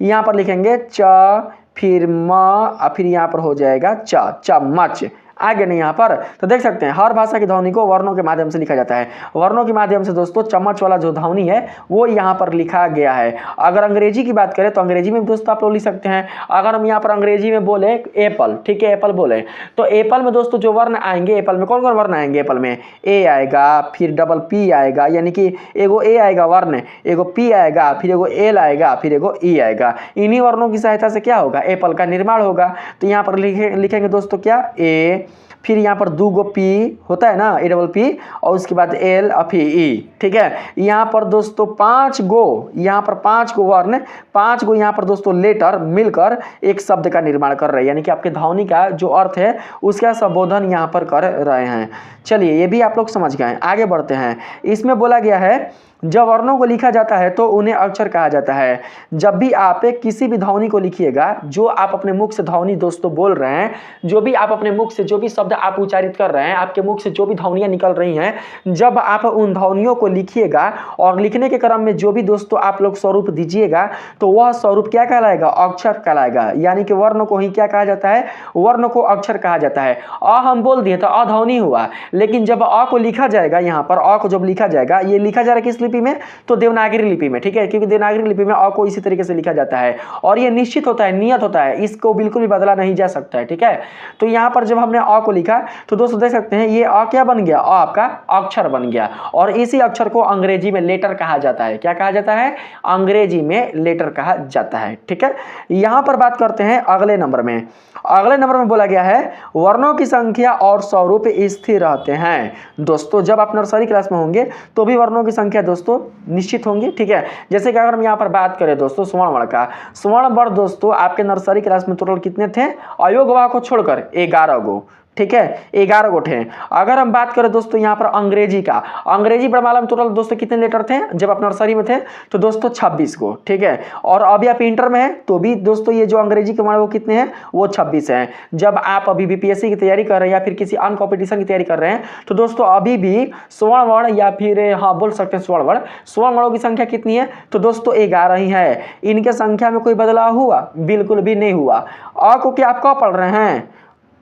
यहां पर लिखेंगे च, फिर म, फिर यहां पर हो जाएगा च, चम्मच। आगे नहीं यहाँ पर तो देख सकते हैं हर भाषा की ध्वनि को वर्णों के माध्यम से लिखा जाता है। वर्णों के माध्यम से दोस्तों चम्मच वाला जो ध्वनि है वो यहाँ पर लिखा गया है। अगर अंग्रेजी की बात करें तो अंग्रेजी में दोस्तों आप लोग लिख सकते हैं। अगर हम यहाँ पर अंग्रेजी में बोले एप्पल, ठीक है, एप्पल बोले तो एप्पल में दोस्तों जो वर्ण आएंगे, एप्पल में कौन कौन वर्ण आएंगे, एप्पल में ए आएगा, फिर डबल पी आएगा, यानी कि एगो ए आएगा वर्ण, एगो पी आएगा, फिर एगो एल आएगा, फिर एगो ई आएगा। इन्हीं वर्णों की सहायता से क्या होगा, एप्पल का निर्माण होगा। तो यहाँ पर लिखेंगे दोस्तों क्या, ए, फिर यहाँ पर 2 गो पी होता है ना, ए डबल पी, और उसके बाद एल और फिर ई, ठीक है। यहाँ पर दोस्तों 5 गो, यहाँ पर 5 गो वर्ण, 5 गो यहाँ पर दोस्तों लेटर मिलकर एक शब्द का निर्माण कर रहे हैं, यानी कि आपके ध्वनि का जो अर्थ है उसका संबोधन यहाँ पर कर रहे हैं। चलिए ये भी आप लोग समझ गए, आगे बढ़ते हैं। इसमें बोला गया है जब वर्णों को लिखा जाता है तो उन्हें अक्षर कहा जाता है। जब भी आप किसी भी ध्वनि को लिखिएगा, जो आप अपने मुख से ध्वनि दोस्तों बोल रहे हैं, जो भी आप अपने मुख से जो भी शब्द आप उच्चारित कर रहे हैं, आपके मुख से जो भी ध्वनियां निकल रही हैं, जब आप उन ध्वनियों को लिखिएगा और लिखने के क्रम में जो भी दोस्तों आप लोग स्वरूप दीजिएगा तो वह स्वरूप क्या कहलाएगा, अक्षर कहलाएगा। यानी कि वर्ण को ही क्या कहा जाता है, वर्ण को अक्षर कहा जाता है। अ हम बोल दिए तो अध्वनि हुआ, लेकिन जब अ को लिखा जाएगा, यहाँ पर अ को जब लिखा जाएगा, ये लिखा जा रहा है किस लिपि में, तो देवनागरी लिपि में, ठीक है, क्योंकि देवनागरी लिपि में अ को इसी तरीके से लिखा जाता है और ये निश्चित होता है, नियत होता है, इसको बिल्कुल भी बदला नहीं जा सकता है, ठीक है। तो यहाँ पर जब हमने अ को लिखा तो दोस्तों देख सकते हैं ये अ क्या बन गया, अ आपका अक्षर बन गया। और इसी अक्षर को अंग्रेजी में लेटर कहा जाता है। क्या कहा जाता है, अंग्रेजी में लेटर कहा जाता है, ठीक है। यहाँ पर बात करते हैं अगले नंबर में। अगले नंबर में बोला गया है वर्णों की संख्या और स्वरूप स्थिर रहते हैं। दोस्तों जब आप नर्सरी क्लास में होंगे तो भी वर्णों की संख्या दोस्तों निश्चित होंगी, ठीक है। जैसे कि अगर हम यहाँ पर बात करें दोस्तों स्वर्ण वर्ण का, स्वर्ण वर्ण दोस्तों आपके नर्सरी क्लास में टोटल कितने थे, अयोग वाह को छोड़कर 11 गो, ठीक है, 11 गो थे। अगर हम बात करें दोस्तों यहाँ पर अंग्रेजी का, अंग्रेजी वर्णमाला में टोटल दोस्तों कितने लेटर थे जब आप नर्सरी में थे, तो दोस्तों 26 गो, ठीक है। और अभी आप इंटर में हैं तो भी दोस्तों ये जो अंग्रेजी के वर्ण वो कितने हैं, वो 26 हैं। जब आप अभी बीपीएससी की तैयारी कर रहे हैं या फिर किसी अन्य कॉम्पिटिशन की तैयारी कर रहे हैं तो दोस्तों अभी भी स्वर्ण वर्ण या फिर हाँ बोल सकते हैं स्वर्ण वर्णों की संख्या कितनी है, तो दोस्तों 11 ही है। इनके संख्या में कोई बदलाव हुआ, बिल्कुल भी नहीं हुआ। अ को क्या आप कब पढ़ रहे हैं,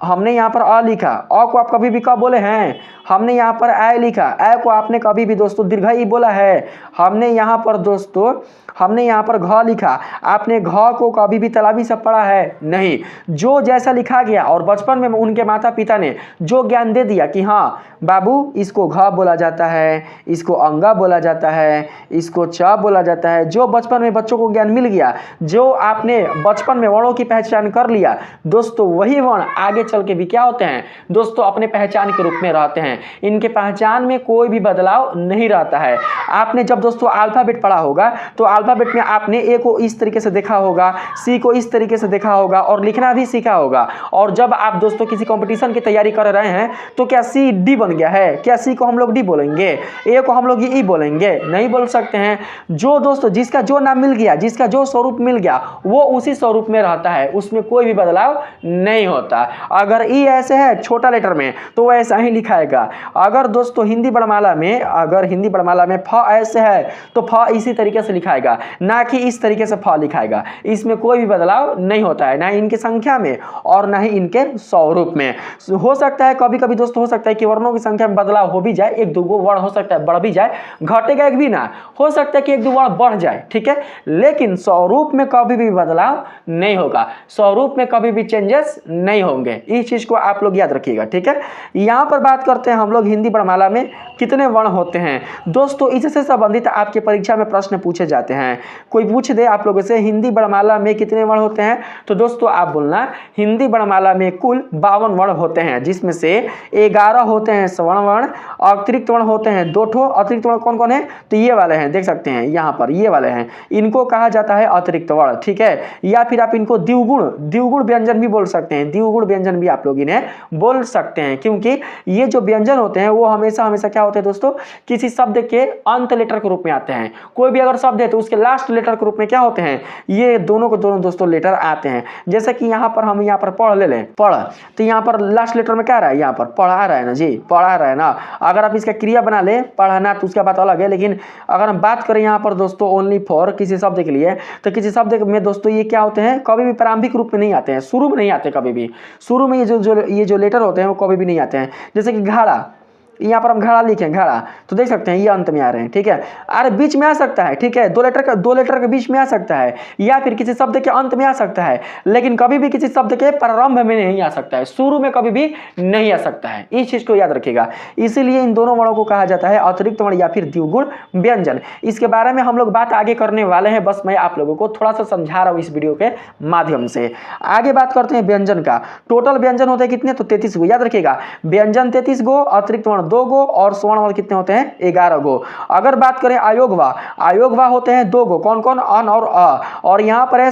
हमने यहाँ पर अ लिखा, अ को आप कभी भी क बोले हैं? हमने यहाँ पर ए लिखा, ए को आपने कभी भी दोस्तों दीर्घ ई बोला है? हमने यहाँ पर दोस्तों घ लिखा, आपने घ को कभी भी तलाबी से पढ़ा है? नहीं। जो जैसा लिखा गया और बचपन में उनके माता पिता ने जो ज्ञान दे दिया कि हाँ बाबू इसको घ बोला जाता है, इसको अंगा बोला जाता है, इसको च बोला जाता है, जो बचपन में बच्चों को ज्ञान मिल गया, जो आपने बचपन में वर्णों की पहचान कर लिया दोस्तों, वही वर्ण आगे चल के भी क्या होते हैं दोस्तों अपने पहचान के रूप में रहते हैं। इनके पहचान में कोई भी बदलाव नहीं रहता है। आपने जब दोस्तों अल्फाबेट पढ़ा होगा तो अल्फाबेट में आपने ए को इस तरीके से देखा होगा, सी को इस तरीके से देखा होगा और लिखना भी सीखा होगा। और जब आप दोस्तों किसी कंपटीशन की तैयारी कर रहे हैं तो क्या सी डी बन गया है? क्या सी को हम लोग डी बोलेंगे, ए को हम लोग ई बोलेंगे? नहीं बोल सकते हैं। जो दोस्तों जिसका जो नाम मिल गया, जिसका जो स्वरूप मिल गया वो उसी स्वरूप में रहता है, उसमें कोई भी बदलाव नहीं होता। अगर ई ऐसे है छोटा लेटर में तो वो ऐसा ही लिखाएगा। अगर दोस्तों हिंदी वर्णमाला में फ ऐसे है तो फ इसी तरीके से लिखाएगा, ना कि इस तरीके से फ लिखाएगा। इसमें कोई भी बदलाव नहीं होता है, ना इनकी संख्या में और ना ही इनके स्वरूप में। हो सकता है कभी कभी दोस्तों हो सकता है कि वर्णों की संख्या में बदलाव हो भी जाए, एक दो वर्ण हो सकता है बढ़ भी जाए, घटेगा एक भी ना, हो सकता है कि एक दो वर्ण बढ़ जाए, ठीक है, लेकिन स्वरूप में कभी भी बदलाव नहीं होगा, स्वरूप में कभी भी चेंजेस नहीं होंगे। इस चीज को आप लोग याद रखिएगा, ठीक है। यहां पर बात करते हैं हम लोग हिंदी वर्णमाला में कितने वर्ण होते हैं दोस्तों। इससे संबंधित आपके परीक्षा में प्रश्न पूछे जाते हैं। कोई पूछ दे आप लोगों से हिंदी वर्णमाला में कितने वर्ण होते हैं तो दोस्तों आप बोलना हिंदी वर्णमाला में कुल 52 वर्ण होते हैं, जिसमें से 11 होते हैं स्वर्ण वर्ण, अतिरिक्त वर्ण होते हैं 2 ठो। अतिरिक्त वर्ण कौन कौन है तो ये वाले हैं, देख सकते हैं यहाँ पर ये वाले हैं, इनको कहा जाता है अतिरिक्त वर्ण, ठीक है। या फिर आप इनको द्विगुण व्यंजन भी बोल सकते हैं, द्विगुण व्यंजन भी आप लोग इन्हें बोल सकते हैं, क्योंकि ये जो व्यंजन होते हैं वो हमेशा क्या होते हैं दोस्तों किसी शब्द के अंत लेटर के रूप में आते हैं। कोई भी अगर शब्द है तो उसके लास्ट लेटर के रूप में क्या होते हैं, ये दोनों को दोनों दोस्तों लेटर आते हैं। जैसे कि यहाँ पर हम यहाँ पर पढ़ ले लें, पढ़, तो यहाँ पर लास्ट लेटर में क्या आ रहा है, यहाँ पर पढ़ा रहा है ना जी, पढ़ा रहा है ना। अगर आप इसका क्रिया बना ले पढ़ना तो उसका बात अलग है, लेकिन अगर हम बात करें यहाँ पर दोस्तों ओनली फॉर किसी शब्द के लिए, तो किसी शब्द में दोस्तों ये क्या होते हैं कभी भी प्रारंभिक रूप में नहीं आते हैं, शुरू में नहीं आते कभी भी। शुरू में ये जो लेटर होते हैं वो कभी भी नहीं आते हैं। जैसे कि घड़ा, यहाँ पर हम घड़ा लिखें घड़ा तो देख सकते हैं ये अंत में आ रहे हैं, ठीक है। अरे बीच में आ सकता है, ठीक है, दो लेटर के बीच में आ सकता है, या फिर किसी शब्द के अंत में आ सकता है, लेकिन कभी भी किसी शब्द के प्रारंभ में नहीं आ सकता है, शुरू में कभी भी नहीं आ सकता है। इस चीज को याद रखिएगा। इसीलिए इन दोनों वर्णों को कहा जाता है अतिरिक्त वर्ण या फिर द्विगुण व्यंजन। इसके बारे में हम लोग बात आगे करने वाले हैं, बस मैं आप लोगों को थोड़ा सा समझा रहा हूँ इस वीडियो के माध्यम से। आगे बात करते हैं व्यंजन का। टोटल व्यंजन होते हैं कितने तो 33 गो, याद रखिएगा। व्यंजन 33 गो, अतिरिक्त वर्ण 2 गो और स्वर्ण वर्ण कितने होते हैं 11 गो। अगर बात करें अयोगवा होते हैं 2 गो, कौन कौन अन और अ। और यहाँ पर है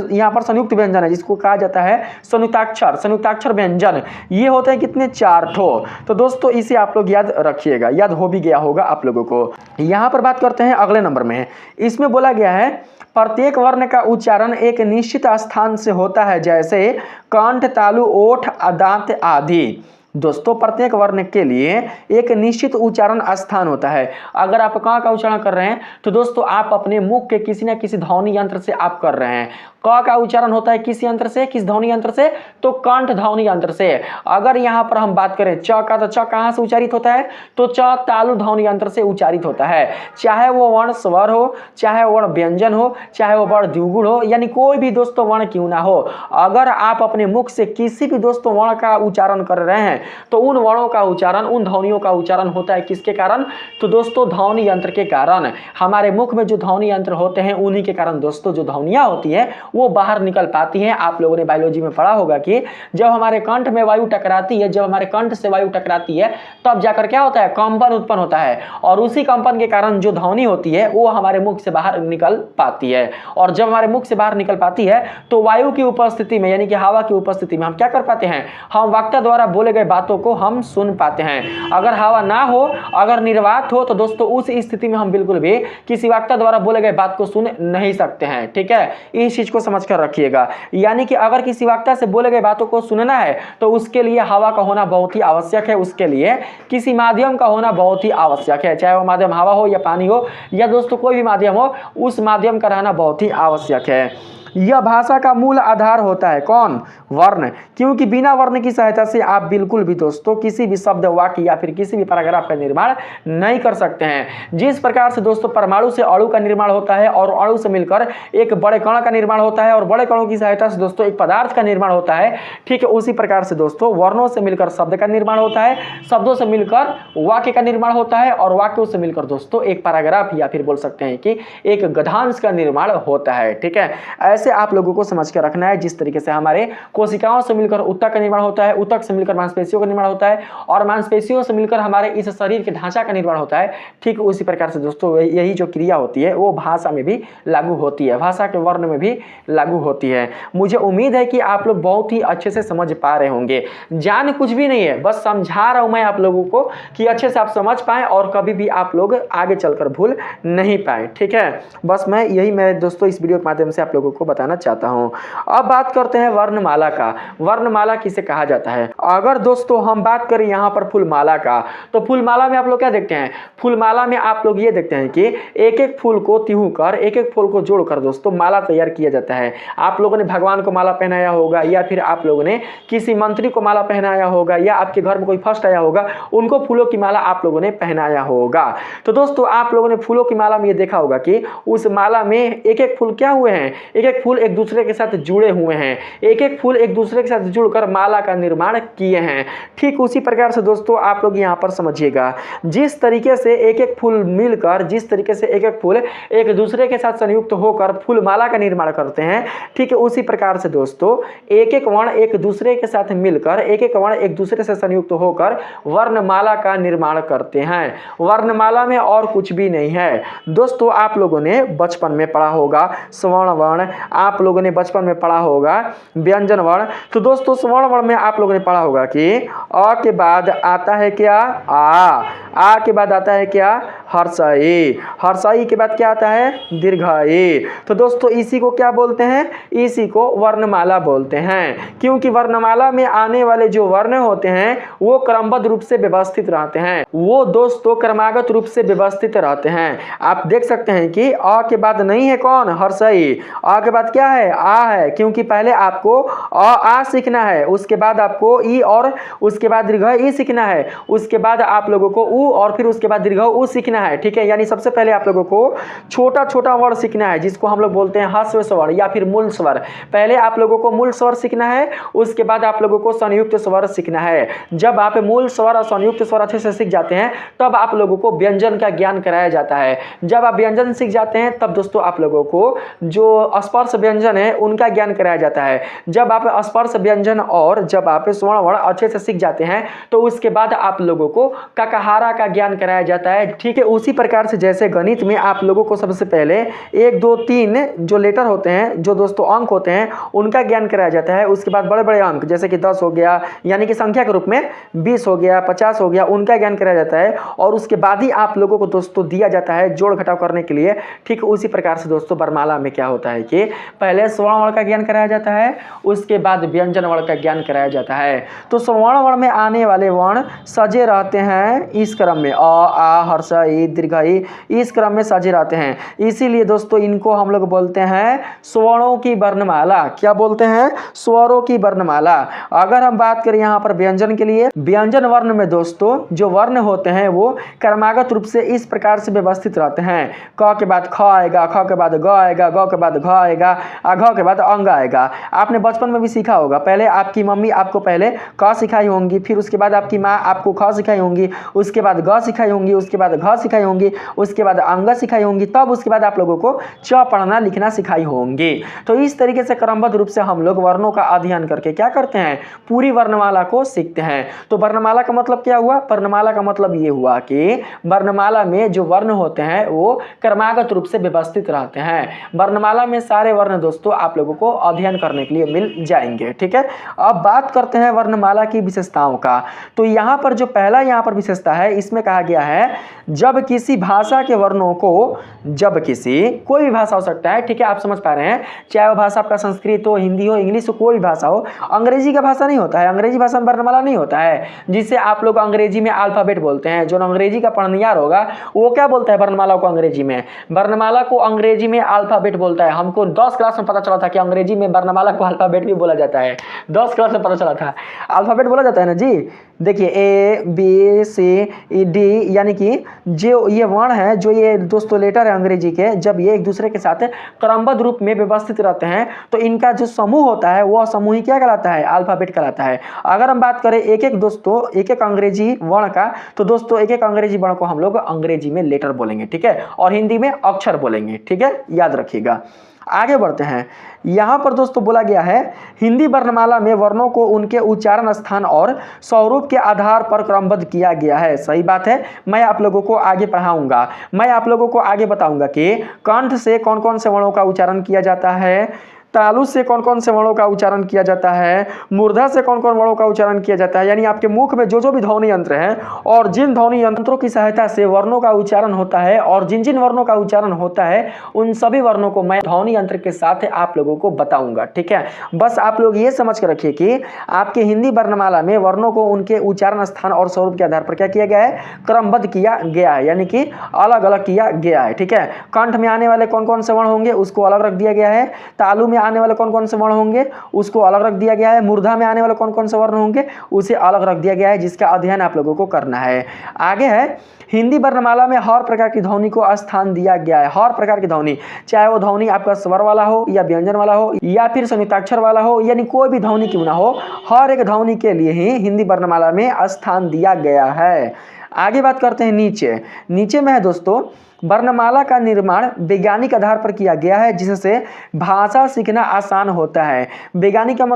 यहाँ पर संयुक्त व्यंजन है जिसको कहा जाता है संयुक्ताक्षर व्यंजन, ये होते हैं कितने 4 ठो। तो दोस्तों इसे आप लोग याद रखिएगा, याद हो भी गया होगा आप लोगों को। यहाँ पर बात करते हैं अगले नंबर में। इसमें बोला गया है प्रत्येक वर्ण का उच्चारण एक निश्चित स्थान से होता है, जैसे कंठ, तालु, ओठ, दांत आदि। दोस्तों प्रत्येक वर्ण के लिए एक निश्चित उच्चारण स्थान होता है। अगर आप कहाँ का उच्चारण कर रहे हैं तो दोस्तों आप अपने मुख के किसी न किसी ध्वनि यंत्र से आप कर रहे हैं। क का उच्चारण होता है किस यंत्र से, किस ध्वनि यंत्र से तो कंठ ध्वनि यंत्र से। अगर यहाँ पर हम बात करें च का तो च कहाँ से उच्चारित होता है तो च तालु ध्वनि यंत्र से उच्चारित होता है। चाहे वो वर्ण स्वर हो, चाहे वर्ण व्यंजन हो, चाहे वो वर्ण द्विगुण हो, यानी कोई भी दोस्तों वर्ण क्यों ना हो, अगर आप अपने मुख से किसी भी दोस्तों वर्ण का उच्चारण कर रहे हैं तो उन वर्णों का उच्चारण, उन ध्वनियों का उच्चारण होता है किसके कारण तो दोस्तों ध्वनि यंत्र के कारण। हमारे मुख में जो ध्वनि यंत्र होते हैं उन्हीं के कारण दोस्तों जो ध्वनियां होती है वो बाहर निकल पाती हैं। आप लोगों ने बायोलॉजी में पढ़ा होगा कि जब हमारे कंठ में वायु टकराती है, जब हमारे कंठ से वायु टकराती है तब जाकर क्या होता है कंपन उत्पन्न होता है, और उसी कंपन के कारण जो ध्वनि होती है वो हमारे मुख से बाहर निकल पाती है। और जब हमारे मुख से बाहर निकल पाती है तो वायु की उपस्थिति में यानी कि हवा की उपस्थिति में हम क्या कर पाते हैं, हम वक्ता द्वारा बोले गए बातों को हम सुन पाते हैं। अगर हवा ना हो, अगर निर्वात हो तो दोस्तों उस स्थिति में हम बिल्कुल भी किसी वक्ता द्वारा बोले गए बात को सुन नहीं सकते हैं, ठीक है। इस चीज को समझ कर रखिएगा। यानी कि अगर किसी वक्ता से बोले गए बातों को सुनना है तो उसके लिए हवा का होना बहुत ही आवश्यक है, उसके लिए किसी माध्यम का होना बहुत ही आवश्यक है। चाहे वो माध्यम हवा हो या पानी हो या दोस्तों कोई भी माध्यम हो, उस माध्यम का रहना बहुत ही आवश्यक है। यह भाषा का मूल आधार होता है। कौन? वर्ण। क्योंकि बिना वर्ण की सहायता से आप बिल्कुल भी दोस्तों किसी भी शब्द, वाक्य या फिर किसी भी पैराग्राफ का निर्माण नहीं कर सकते हैं। जिस प्रकार से दोस्तों परमाणु से अणु का निर्माण होता है और अणु से मिलकर एक बड़े कण का निर्माण होता है और बड़े कणों की सहायता से दोस्तों एक पदार्थ का निर्माण होता है, ठीक है उसी प्रकार से दोस्तों वर्णों से मिलकर शब्द का निर्माण होता है, शब्दों से मिलकर वाक्य का निर्माण होता है और वाक्यों से मिलकर दोस्तों एक पैराग्राफ या फिर बोल सकते हैं कि एक गद्यांश का निर्माण होता है। ठीक है, ऐसे आप लोगों को समझ के रखना है। जिस तरीके से हमारे कोशिकाओं से मिलकर ऊतक का निर्माण होता है, ऊतक से मिलकर मांसपेशियों का निर्माण होता है और मांसपेशियों से मिलकर हमारे इस शरीर के ढांचा का निर्माण होता है, ठीक उसी प्रकार से दोस्तों यही जो क्रिया होती है वो भाषा में भी लागू होती है, भाषा के वर्ण में भी लागू होती है। मुझे उम्मीद है कि आप लोग बहुत ही अच्छे से समझ पा रहे होंगे। जान कुछ भी नहीं है, बस समझा रहा हूं मैं आप लोगों को कि अच्छे से आप समझ पाएं और कभी भी आप लोग आगे चलकर भूल नहीं पाए। ठीक है, बस मैं दोस्तों इस वीडियो के माध्यम से आप लोगों को बताना चाहता हूं। अब बात करते हैं वर्णमाला का। वर्णमाला किसे कहा जाता है? अगर दोस्तों हम बात करें यहां पर फूलमाला का, तो फूलमाला में आप लोग क्या देखते हैं? फूलमाला में आप लोग ये देखते हैं कि एक एक फूल को तिहू कर, एक एक फूल को जोड़कर दोस्तों माला तैयार किया जाता है। आप लोगों ने भगवान को माला पहनाया होगा या फिर आप लोगों ने किसी मंत्री को माला पहनाया होगा या आपके घर में कोई फर्स्ट आया होगा, उनको फूलों की माला आप लोगों ने पहनाया होगा। तो दोस्तों आप लोगों ने फूलों की माला में ये देखा होगा कि उस माला में एक एक फूल क्या हुए हैं? एक एक फूल एक दूसरे के साथ जुड़े हुए हैं, एक एक फूल एक दूसरे के साथ जुड़कर माला का निर्माण किए हैं। ठीक उसी प्रकार से दोस्तों आप लोग यहाँ पर समझिएगा, जिस तरीके से एक एक फूल मिलकर, जिस तरीके से एक एक फूल एक दूसरे के साथ संयुक्त होकर फूलमाला का निर्माण करते हैं, ठीक है उसी प्रकार से दोस्तों एक एक वर्ण एक दूसरे के साथ मिलकर, एक एक वर्ण एक दूसरे से संयुक्त होकर वर्णमाला का निर्माण करते हैं। वर्णमाला में और कुछ भी नहीं है। दोस्तों आप लोगों ने बचपन में पढ़ा होगा स्वर्ण वर्ण, आप लोगों ने बचपन में पढ़ा होगा व्यंजन वर्ण। तो दोस्तों स्वर्ण वर्ण में आप लोगों ने पढ़ा होगा कि अ के बाद आता है क्या? आ के बाद आता है क्या? हर्षई, हर्षई के बाद क्या आता है? दीर्घई। तो दोस्तों इसी को क्या बोलते हैं? इसी को वर्णमाला बोलते हैं, क्योंकि वर्णमाला में आने वाले जो वर्ण होते हैं वो क्रमबद्ध रूप से व्यवस्थित रहते हैं, वो दोस्तों क्रमागत रूप से व्यवस्थित रहते हैं। आप देख सकते हैं कि अ के बाद नहीं है कौन? हर्षई। अ के बाद क्या है? आ है, क्योंकि पहले आपको आ सीखना है, उसके बाद आपको ई और उसके बाद दीर्घ ई सीखना है, उसके बाद आप लोगों को उ और फिर उसके बाद दीर्घ उ सीखना है। ठीक है, यानी सबसे पहले आप लोगों को छोटा छोटा वर्ण सीखना है जिसको हम लोग बोलते हैं ह्रस्व स्वर या फिर मूल स्वर। पहले आप लोगों को मूल स्वर सीखना है, उसके बाद आप लोगों को संयुक्त स्वर सीखना है। जब आप मूल स्वर और संयुक्त स्वर अच्छे से सीख जाते हैं तब आप लोगों को व्यंजन का ज्ञान कराया जाता है। जब आप व्यंजन सीख जाते हैं तब दोस्तों आप लोगों को जो स्पर्श व्यंजन है उनका ज्ञान कराया जाता है। जब आप स्पर्श व्यंजन और जब आप स्वर्ण वर्ण अच्छे से सीख जाते हैं तो उसके बाद आप लोगों को ककहारा का ज्ञान कराया जाता है। ठीक है, उसी प्रकार से जैसे गणित में आप लोगों को सबसे पहले 1 2 3 जो लेटर होते हैं, जो दोस्तों अंक होते हैं, उनका ज्ञान कराया जाता है। उसके बाद बड़े बड़े अंक जैसे कि 10 हो गया, यानी कि संख्या के रूप में 20 हो गया, 50 हो गया, उनका ज्ञान कराया जाता है और उसके बाद ही आप लोगों को दोस्तों दिया जाता है जोड़ घटाव करने के लिए। ठीक उसी प्रकार से दोस्तों वर्णमाला में क्या होता है कि पहले स्वर्ण वर्ण का ज्ञान कराया जाता है, उसके बाद व्यंजन वर्ण का ज्ञान कराया जाता है। तो स्वर्ण वर्ण में आने वाले वर्ण सजे रहते हैं इस क्रम में, अ आ हर्ष ई दीर्घ ई, इस क्रम में सजे रहते हैं। इसीलिए दोस्तों इनको हम लोग बोलते हैं स्वरों की वर्णमाला। क्या बोलते हैं? स्वरों की वर्णमाला। अगर हम बात करें यहाँ पर व्यंजन के लिए, व्यंजन वर्ण में दोस्तों जो वर्ण होते हैं वो क्रमागत रूप से इस प्रकार से व्यवस्थित रहते हैं। क के बाद ख आएगा, ख के बाद ग आएगा, ग के बाद घ आएगा, घ के बाद अंग आएगा। आपने बचपन में भी सीखा होगा, पहले आपकी मम्मी आपको पहले क सिखाई होंगी, फिर उसके बाद आपकी माँ आपको ख सिखाई होंगी, उसके बाद ग सिखाई होंगी, उसके बाद घ सिखाई होंगी, उसके बाद अंग सिखाई होंगी, तब उसके बाद आप लोगों को च पढ़ना लिखना सिखाई होंगी। तो इस तरीके से क्रमबद्ध रूप से हम लोग वर्णों का अध्ययन करके क्या करते हैं? पूरी वर्णमाला को सीखते हैं। तो वर्णमाला का मतलब क्या हुआ? वर्णमाला का मतलब ये हुआ कि वर्णमाला में जो वर्ण होते हैं वो क्रमागत रूप से व्यवस्थित रहते हैं। वर्णमाला में सारे वर्ण दोस्तों आप लोगों को अध्ययन करने के लिए मिल जाएंगे। ठीक है, अब बात करते हैं वर्णमाला की विशेषताओं का। तो यहाँ पर जो पहला यहाँ पर विशेषता है, इसमें कहा गया है जब किसी भाषा के वर्णों को, जब किसी, कोई भी भाषा हो सकता है, ठीक है, आप समझ पा रहे हैं, चाहे वो भाषा आपका संस्कृत हो, हिंदी हो, इंग्लिश हो, कोई भी भाषा हो, अंग्रेजी का भाषा नहीं होता है, अंग्रेजी भाषा में वर्णमाला नहीं होता है, जिससे आप लोग अंग्रेजी में अल्फाबेट बोलते हैं। जो अंग्रेजी का पढ़नियार होगा वो क्या बोलता है वर्णमाला को अंग्रेजी में? वर्णमाला को अंग्रेजी में अल्फाबेट बोलता है। हमको 10 क्लास में पता चला था कि अंग्रेजी में वर्णमाला को अल्फाबेट भी बोला जाता है, 10 क्लास में पता चला था। अल्फाबेट बोला जाता है ना जी। देखिए ए बी सी डी, यानी कि जो ये वर्ण है, जो ये दोस्तों लेटर है अंग्रेजी के, जब ये एक दूसरे के साथ क्रमबद्ध रूप में व्यवस्थित रहते हैं तो इनका जो समूह होता है वह समूह ही क्या कहलाता है? अल्फाबेट कहलाता है। अगर हम बात करें एक एक दोस्तों एक एक अंग्रेजी वर्ण का, तो दोस्तों एक एक अंग्रेजी वर्ण को हम लोग अंग्रेजी में लेटर बोलेंगे, ठीक है, और हिंदी में अक्षर बोलेंगे, ठीक है, याद रखिएगा। आगे बढ़ते हैं। यहाँ पर दोस्तों बोला गया है हिंदी वर्णमाला में वर्णों को उनके उच्चारण स्थान और स्वरूप के आधार पर क्रमबद्ध किया गया है। सही बात है। मैं आप लोगों को आगे पढ़ाऊंगा, मैं आप लोगों को आगे बताऊंगा कि कंठ से कौन कौन से वर्णों का उच्चारण किया जाता है, तालु से कौन कौन से वर्णों का उच्चारण किया जाता है, मूर्धा से कौन कौन वर्णों का उच्चारण किया जाता है, यानी आपके मुख में जो जो भी ध्वनि यंत्र है और जिन ध्वनि यंत्रों की सहायता से वर्णों का उच्चारण होता है और जिन जिन वर्णों का उच्चारण होता है उन सभी वर्णों को मैं ध्वनि यंत्र के साथ आप लोगों को बताऊंगा, ठीक है। बस आप लोग ये समझ कर रखिए कि आपके हिंदी वर्णमाला में वर्णों को उनके उच्चारण स्थान और स्वरूप के आधार पर क्या किया गया है? क्रमबद्ध किया गया है, यानी कि अलग अलग किया गया है, ठीक है। कंठ में आने वाले कौन कौन से वर्ण होंगे उसको अलग रख दिया गया है, तालु में आने वाले कौन कौन से वर्ण होंगे उसको अलग रख दिया गया है, मूर्धा में आने वाले कौन कौन से वर्ण होंगे उसे अलग रख दिया गया है, जिसका अध्ययन आप लोगों को करना है। आगे है हिंदी वर्णमाला में हर प्रकार की ध्वनि को स्थान दिया गया है। हर प्रकार की ध्वनि, चाहे वो ध्वनि आपका स्वर वाला हो या व्यंजन वाला हो या फिर संयुक्ताक्षर वाला हो, यानी कोई भी ध्वनि क्यों ना हो, हर एक ध्वनि के लिए ही हिंदी वर्णमाला में स्थान दिया गया है। आगे बात करते हैं नीचे। नीचे में है दोस्तों वर्णमाला का निर्माण वैज्ञानिक आधार पर किया गया है, जिससे भाषा सीखना आसान होता है। वैज्ञानिक का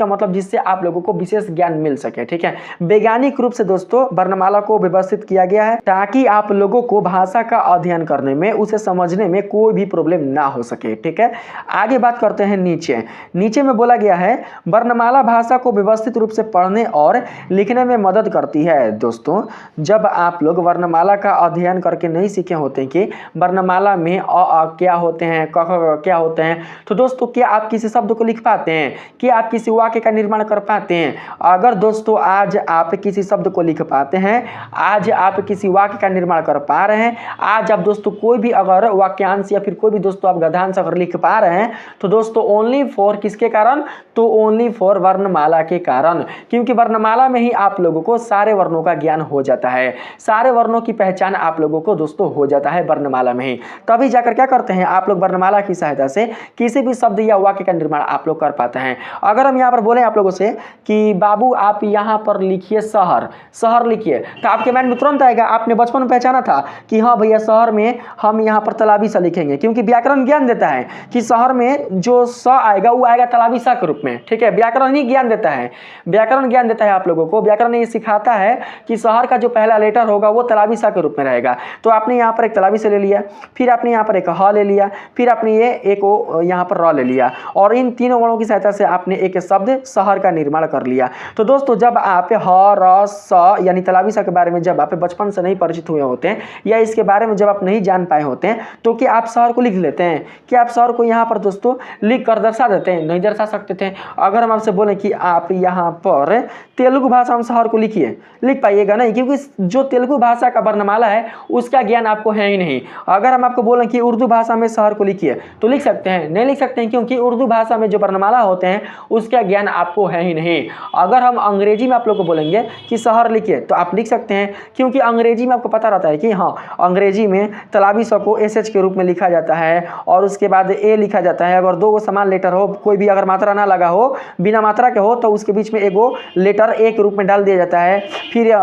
मतलब जिससे आप लोगों को विशेष ज्ञान मिल सके, ठीक है। वैज्ञानिक रूप से दोस्तों वर्णमाला को व्यवस्थित किया गया है ताकि आप लोगों को भाषा का अध्ययन करने में, उसे समझने में कोई भी प्रॉब्लम ना हो सके, ठीक है। आगे बात करते हैं नीचे। नीचे में बोला गया है वर्णमाला भाषा को व्यवस्थित रूप से पढ़ने और लिखने में मदद करती है। दोस्तों जब आप लोग वर्णमाला का अध्ययन करके नहीं सीखे होते कि वर्णमाला में अ क्या होते हैं, क ख क्या होते हैं, तो दोस्तों क्या आप किसी शब्द को लिख पाते हैं? क्या आप किसी वाक्य का निर्माण कर पाते हैं? अगर दोस्तों आज आप किसी शब्द को लिख पाते हैं, आज आप किसी वाक्य का निर्माण कर पा रहे हैं, आज आप दोस्तों कोई भी अगर वाक्यांश या फिर कोई भी दोस्तों आप गद्यांश अगर लिख पा रहे हैं, तो दोस्तों ओनली फॉर किसके कारण? तो ओनली फॉर वर्णमाला के कारण, क्योंकि वर्णमाला में ही आप लोगों को सारे वर्णों का ज्ञान हो जाता है, सारे वर्णों की पहचान आप लोगों को दोस्तों हो जाता है वर्णमाला में ही। तभी जाकर क्या करते हैं आप लोग वर्णमाला की सहायता से किसी भी शब्द या वाक्य का निर्माण आप लोग कर पाते हैं। अगर हम यहाँ पर बोले आप लोगों से कि बाबू आप यहाँ पर लिखिए शहर, शहर लिखिए, तो आपके माइंड में तुरंत आएगा, आपने बचपन में पहचाना था कि हाँ भैया शहर में हम यहाँ पर तालाबी सा लिखेंगे, क्योंकि व्याकरण ज्ञान देता है कि शहर में जो स आएगा वो आएगा तालाबी सा के रूप में, ठीक है। व्याकरण ही ज्ञान देता है, व्याकरण ज्ञान देता है आप लोगों को। व्याकरण ये सिखाता है कि शहर का जो पहला लेटर होगा वो तालाबी सा के रूप में रहेगा। तो आपने यहाँ पर एक तालाबी से ले लिया, फिर आपने यहाँ पर एक ह ले लिया, फिर आपने ये एक ओ यहाँ पर र ले लिया, और इन तीनों वर्णों की सहायता से आपने एक शब्द शहर का निर्माण कर लिया। तो दोस्तों जब आप ह र स यानी तालाबी सा के बारे में जब आप बचपन से नहीं परिचित हुए होते हैं या इसके बारे में जब आप नहीं जान पाए होते हैं, तो क्या आप शहर को लिख लेते हैं? क्या आप शहर को यहाँ पर दोस्तों लिख कर दर्शा देते हैं? नहीं दर्शा सकते थे। अगर हम आपसे बोलें कि आप यहाँ पर तेलुगु भाषा में शहर को लिखिए, लिख पाइएगा नहीं, क्योंकि जो तेलुगु भाषा का वर्णमाला है उसका ज्ञान आपको है ही नहीं। अगर हम आपको बोलें कि उर्दू भाषा में शहर को लिखिए, तो लिख सकते हैं? नहीं लिख सकते हैं, क्योंकि उर्दू भाषा में जो वर्णमाला होते हैं उसका ज्ञान आपको है ही नहीं। अगर हम अंग्रेजी में आप लोग को बोलेंगे कि शहर लिखिए, तो आप लिख सकते हैं, क्योंकि अंग्रेजी में आपको पता रहता है कि हाँ अंग्रेजी में तालाबी स को एस एच के रूप में लिखा जाता है और उसके बाद ए लिखा जाता है। अगर दो समान लेटर हो, कोई भी अगर मात्रा ना लगा हो, बिना मात्रा के हो, तो उसके बीच में एगो लेटर ए के रूप में डाल दिया जाता है। फिर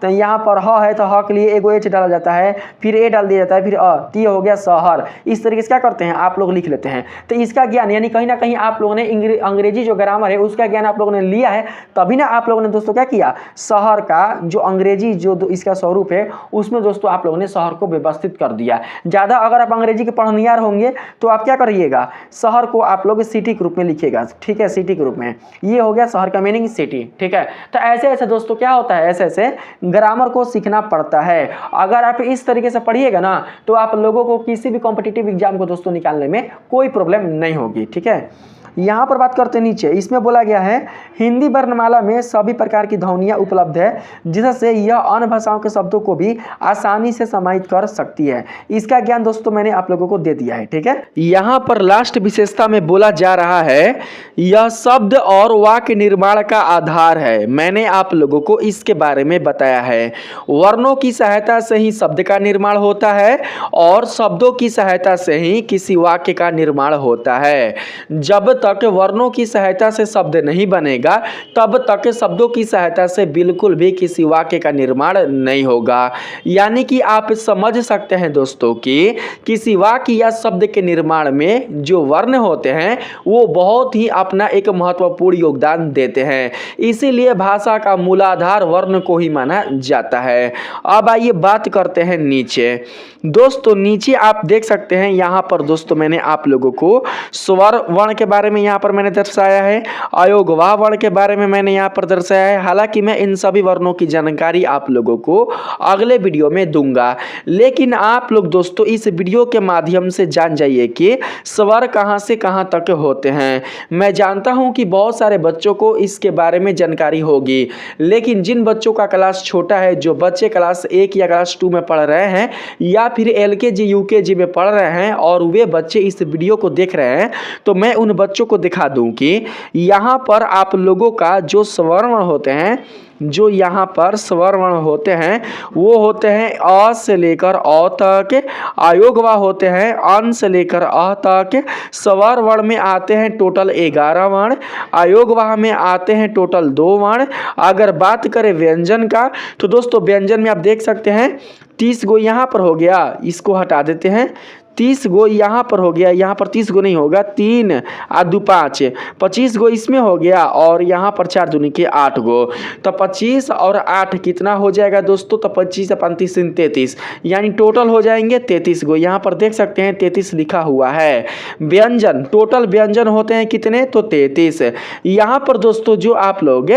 तो यहाँ पर ह है तो ह के लिए एगो एच डाला जाता है, फिर ए डाल डाल दिया जाता है, फिर तो ये हो गया शहर। इस तरीके से क्या करते हैं आप लोग लिख लेते हैं। तो इसका ज्ञान यानी कहीं ना कहीं आप लोगों ने अंग्रेजी जो ग्रामर है उसका ज्ञान आप लोगों ने लिया है, तभी ना आप लोगों ने दोस्तों क्या किया, शहर का जो अंग्रेजी जो इसका स्वरूप है उसमें दोस्तों आप लोगों ने शहर को व्यवस्थित कर दिया। ज़्यादा अगर आप अंग्रेजी के पढ़नियार होंगे तो आप क्या करिएगा, शहर को आप लोग सिटी के रूप में लिखिएगा, ठीक है, सिटी के रूप में। ये हो गया शहर का मीनिंग सिटी, ठीक है। तो ऐसे ऐसे दोस्तों क्या होता है, ऐसे ऐसे ग्रामर को सीखना पड़ता है। अगर आप इस तरीके से पढ़िएगा ना तो आप लोगों को किसी भी कॉम्पिटिटिव एग्जाम को दोस्तों निकालने में कोई प्रॉब्लम नहीं होगी, ठीक है। यहाँ पर बात करते हैं नीचे, इसमें बोला गया है हिंदी वर्णमाला में सभी प्रकार की ध्वनियाँ उपलब्ध है जिससे यह अन्य भाषाओं के शब्दों को भी आसानी से समाहित कर सकती है। इसका ज्ञान दोस्तों मैंने आप लोगों को दे दिया है, ठीक है। यहाँ पर लास्ट विशेषता में बोला जा रहा है यह शब्द और वाक्य निर्माण का आधार है। मैंने आप लोगों को इसके बारे में बताया है। वर्णों की सहायता से ही शब्द का निर्माण होता है और शब्दों की सहायता से ही किसी वाक्य का निर्माण होता है। जब तक वर्णों की सहायता से शब्द नहीं बनेगा तब तक शब्दों की सहायता से बिल्कुल भी किसी वाक्य का निर्माण नहीं होगा। यानी कि आप समझ सकते हैं दोस्तों कि किसी वाक्य या शब्द के निर्माण में जो वर्ण होते हैं वो बहुत ही अपना एक महत्वपूर्ण योगदान देते हैं। इसीलिए भाषा का मूलाधार वर्ण को ही माना जाता है। अब आइए बात करते हैं नीचे। दोस्तों नीचे आप देख सकते हैं यहाँ पर दोस्तों मैंने आप लोगों को स्वर वर्ण के बारे में यहाँ पर मैंने दर्शाया है, अयोगवाह वर्ण के बारे में मैंने यहाँ पर दर्शाया है। हालांकि मैं इन सभी वर्णों की जानकारी आप लोगों को अगले वीडियो में दूंगा, लेकिन आप लोग दोस्तों इस वीडियो के माध्यम से जान जाइए कि स्वर कहाँ से कहाँ तक होते हैं। मैं जानता हूँ कि बहुत सारे बच्चों को इसके बारे में जानकारी होगी, लेकिन जिन बच्चों का क्लास छोटा है, जो बच्चे क्लास 1 या क्लास 2 में पढ़ रहे हैं या फिर LKG UKG में पढ़ रहे हैं और वे बच्चे इस वीडियो को देख रहे हैं, तो मैं उन बच्चों को दिखा दूं कि यहाँ पर आप लोगों का जो स्वर्ण होते हैं, जो यहाँ पर स्वर्ण होते हैं वो होते हैं अ से लेकर अ तक, अयोगवाह होते हैं अन से लेकर अ तक, स्वर वर्ण में आते हैं टोटल 11 वर्ण, अयोगवाह में आते हैं टोटल 2 वर्ण। अगर बात करें व्यंजन का तो दोस्तों व्यंजन में आप देख सकते हैं 30 गो यहाँ पर हो गया, इसको हटा देते हैं, 30 गो यहाँ पर हो गया, यहाँ पर 30 गो नहीं होगा, 3 और 2 5, 25 गो इसमें हो गया और यहाँ पर 4 दूनी के 8 गो, तो 25 और 8 कितना हो जाएगा दोस्तों, तो 25 और 35 33, यानी टोटल हो जाएंगे 33 गो। यहाँ पर देख सकते हैं 33 लिखा हुआ है। व्यंजन, टोटल व्यंजन होते हैं कितने, तो 33। यहाँ पर दोस्तों जो आप लोग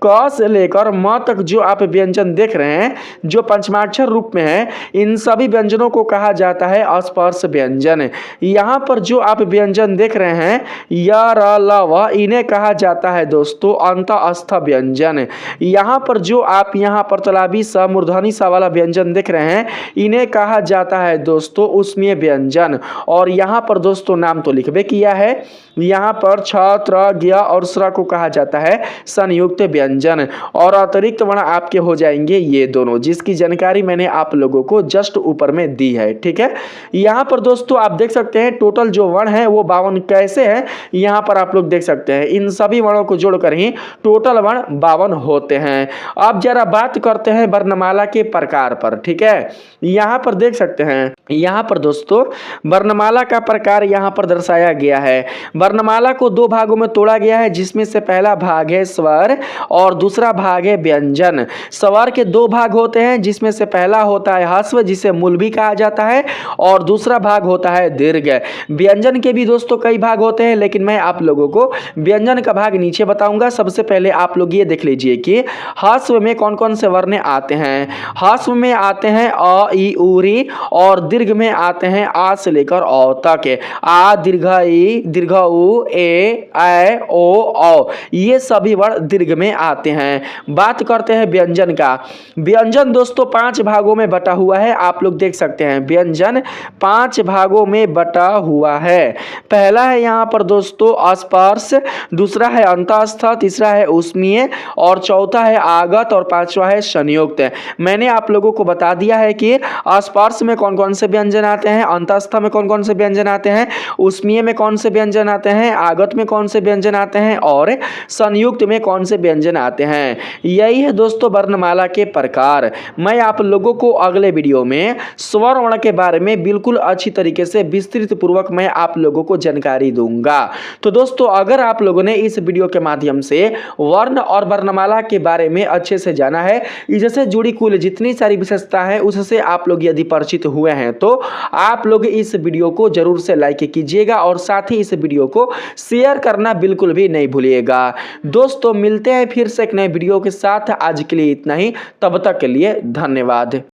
क से लेकर म तक जो आप व्यंजन देख रहे हैं जो पंचमाक्षर रूप में है, इन सभी व्यंजनों को कहा जाता है स्पर्श व्यंजन। यहाँ पर जो आप व्यंजन देख रहे हैं य र ल व, इन्हें कहा जाता है दोस्तों अंतःस्थ व्यंजन। यहाँ पर जो आप यहाँ पर तलाबी स मूर्धनी सा वाला व्यंजन देख रहे हैं इन्हें कहा जाता है दोस्तों उष्मीय व्यंजन। और यहाँ पर दोस्तों नाम तो लिखबे किया है, यहाँ पर छ त्र ज्ञ और स्र को कहा जाता है संयुक्त व्यंजन। और अतिरिक्त वर्ण आपके हो जाएंगे ये दोनों, जिसकी जानकारी मैंने आप लोगों को जस्ट ऊपर में दी है, ठीक है। यहाँ पर दोस्तों आप देख सकते हैं टोटल जो वर्ण है वो 52 कैसे है, यहाँ पर आप लोग देख सकते हैं इन सभी वर्णों को जोड़कर ही टोटल वर्ण 52 होते हैं। अब जरा बात करते हैं वर्णमाला के प्रकार पर, ठीक है। यहाँ पर देख सकते हैं, यहाँ पर दोस्तों वर्णमाला का प्रकार यहाँ पर दर्शाया गया है। वर्णमाला को 2 भागों में तोड़ा गया है, जिसमें से पहला भाग है स्वर और दूसरा भाग है व्यंजन। स्वर के 2 भाग होते हैं, जिसमें से पहला होता है ह्रस्व जिसे मूल भी कहा जाता है और दूसरा भाग होता है दीर्घ। व्यंजन के भी दोस्तों कई भाग होते हैं, लेकिन मैं आप लोगों को व्यंजन का भाग नीचे बताऊंगा। सबसे पहले आप लोग ये देख लीजिए कि ह्रस्व में कौन कौन से वर्ण आते हैं। ह्रस्व में आते हैं अ ई उ री और दीर्घ में आते हैं आ से लेकर औ तक, आ दीर्घ ई दीर्घ उ ए ऐ ओ औ, ये सभी वर्ण दीर्घ में आते हैं। बात करते हैं व्यंजन का। व्यंजन दोस्तों 5 भागों में बटा हुआ है, आप लोग देख सकते हैं व्यंजन 5 भागों में बटा हुआ है। पहला है यहाँ पर दोस्तों स्पर्श, दूसरा है अंतःस्थ, तीसरा है ऊष्मीय और चौथा है आगत और पांचवा है संयुक्त। मैंने आप लोगों को बता दिया है कि स्पर्श में कौन कौन से व्यंजन आते हैं, अंतःस्थ में कौन कौन से व्यंजन आते हैं, ऊष्मीय में कौन से व्यंजन आते हैं, आगत में कौन से व्यंजन आते हैं और संयुक्त में कौन से व्यंजन आते हैं। यही है दोस्तों वर्णमाला के प्रकार। मैं आप लोगों को अगले वीडियो में स्वर वर्ण के बारे में बिल्कुल अच्छी तरीके से विस्तृत पूर्वक मैं आप लोगों को जानकारी दूंगा। तो दोस्तों अगर आप लोगों ने इस वीडियो के माध्यम से वर्ण और वर्णमाला के बारे में अच्छे से जाना है, इससे जुड़ी कुल जितनी सारी विशेषता है उससे आप लोग यदि परिचित हुए हैं तो आप लोग इस वीडियो को जरूर से लाइक कीजिएगा और साथ ही इस वीडियो को शेयर करना बिल्कुल भी नहीं भूलिएगा। दोस्तों मिलते हैं फिर से एक नए वीडियो के साथ। आज के लिए इतना ही, तब तक के लिए धन्यवाद।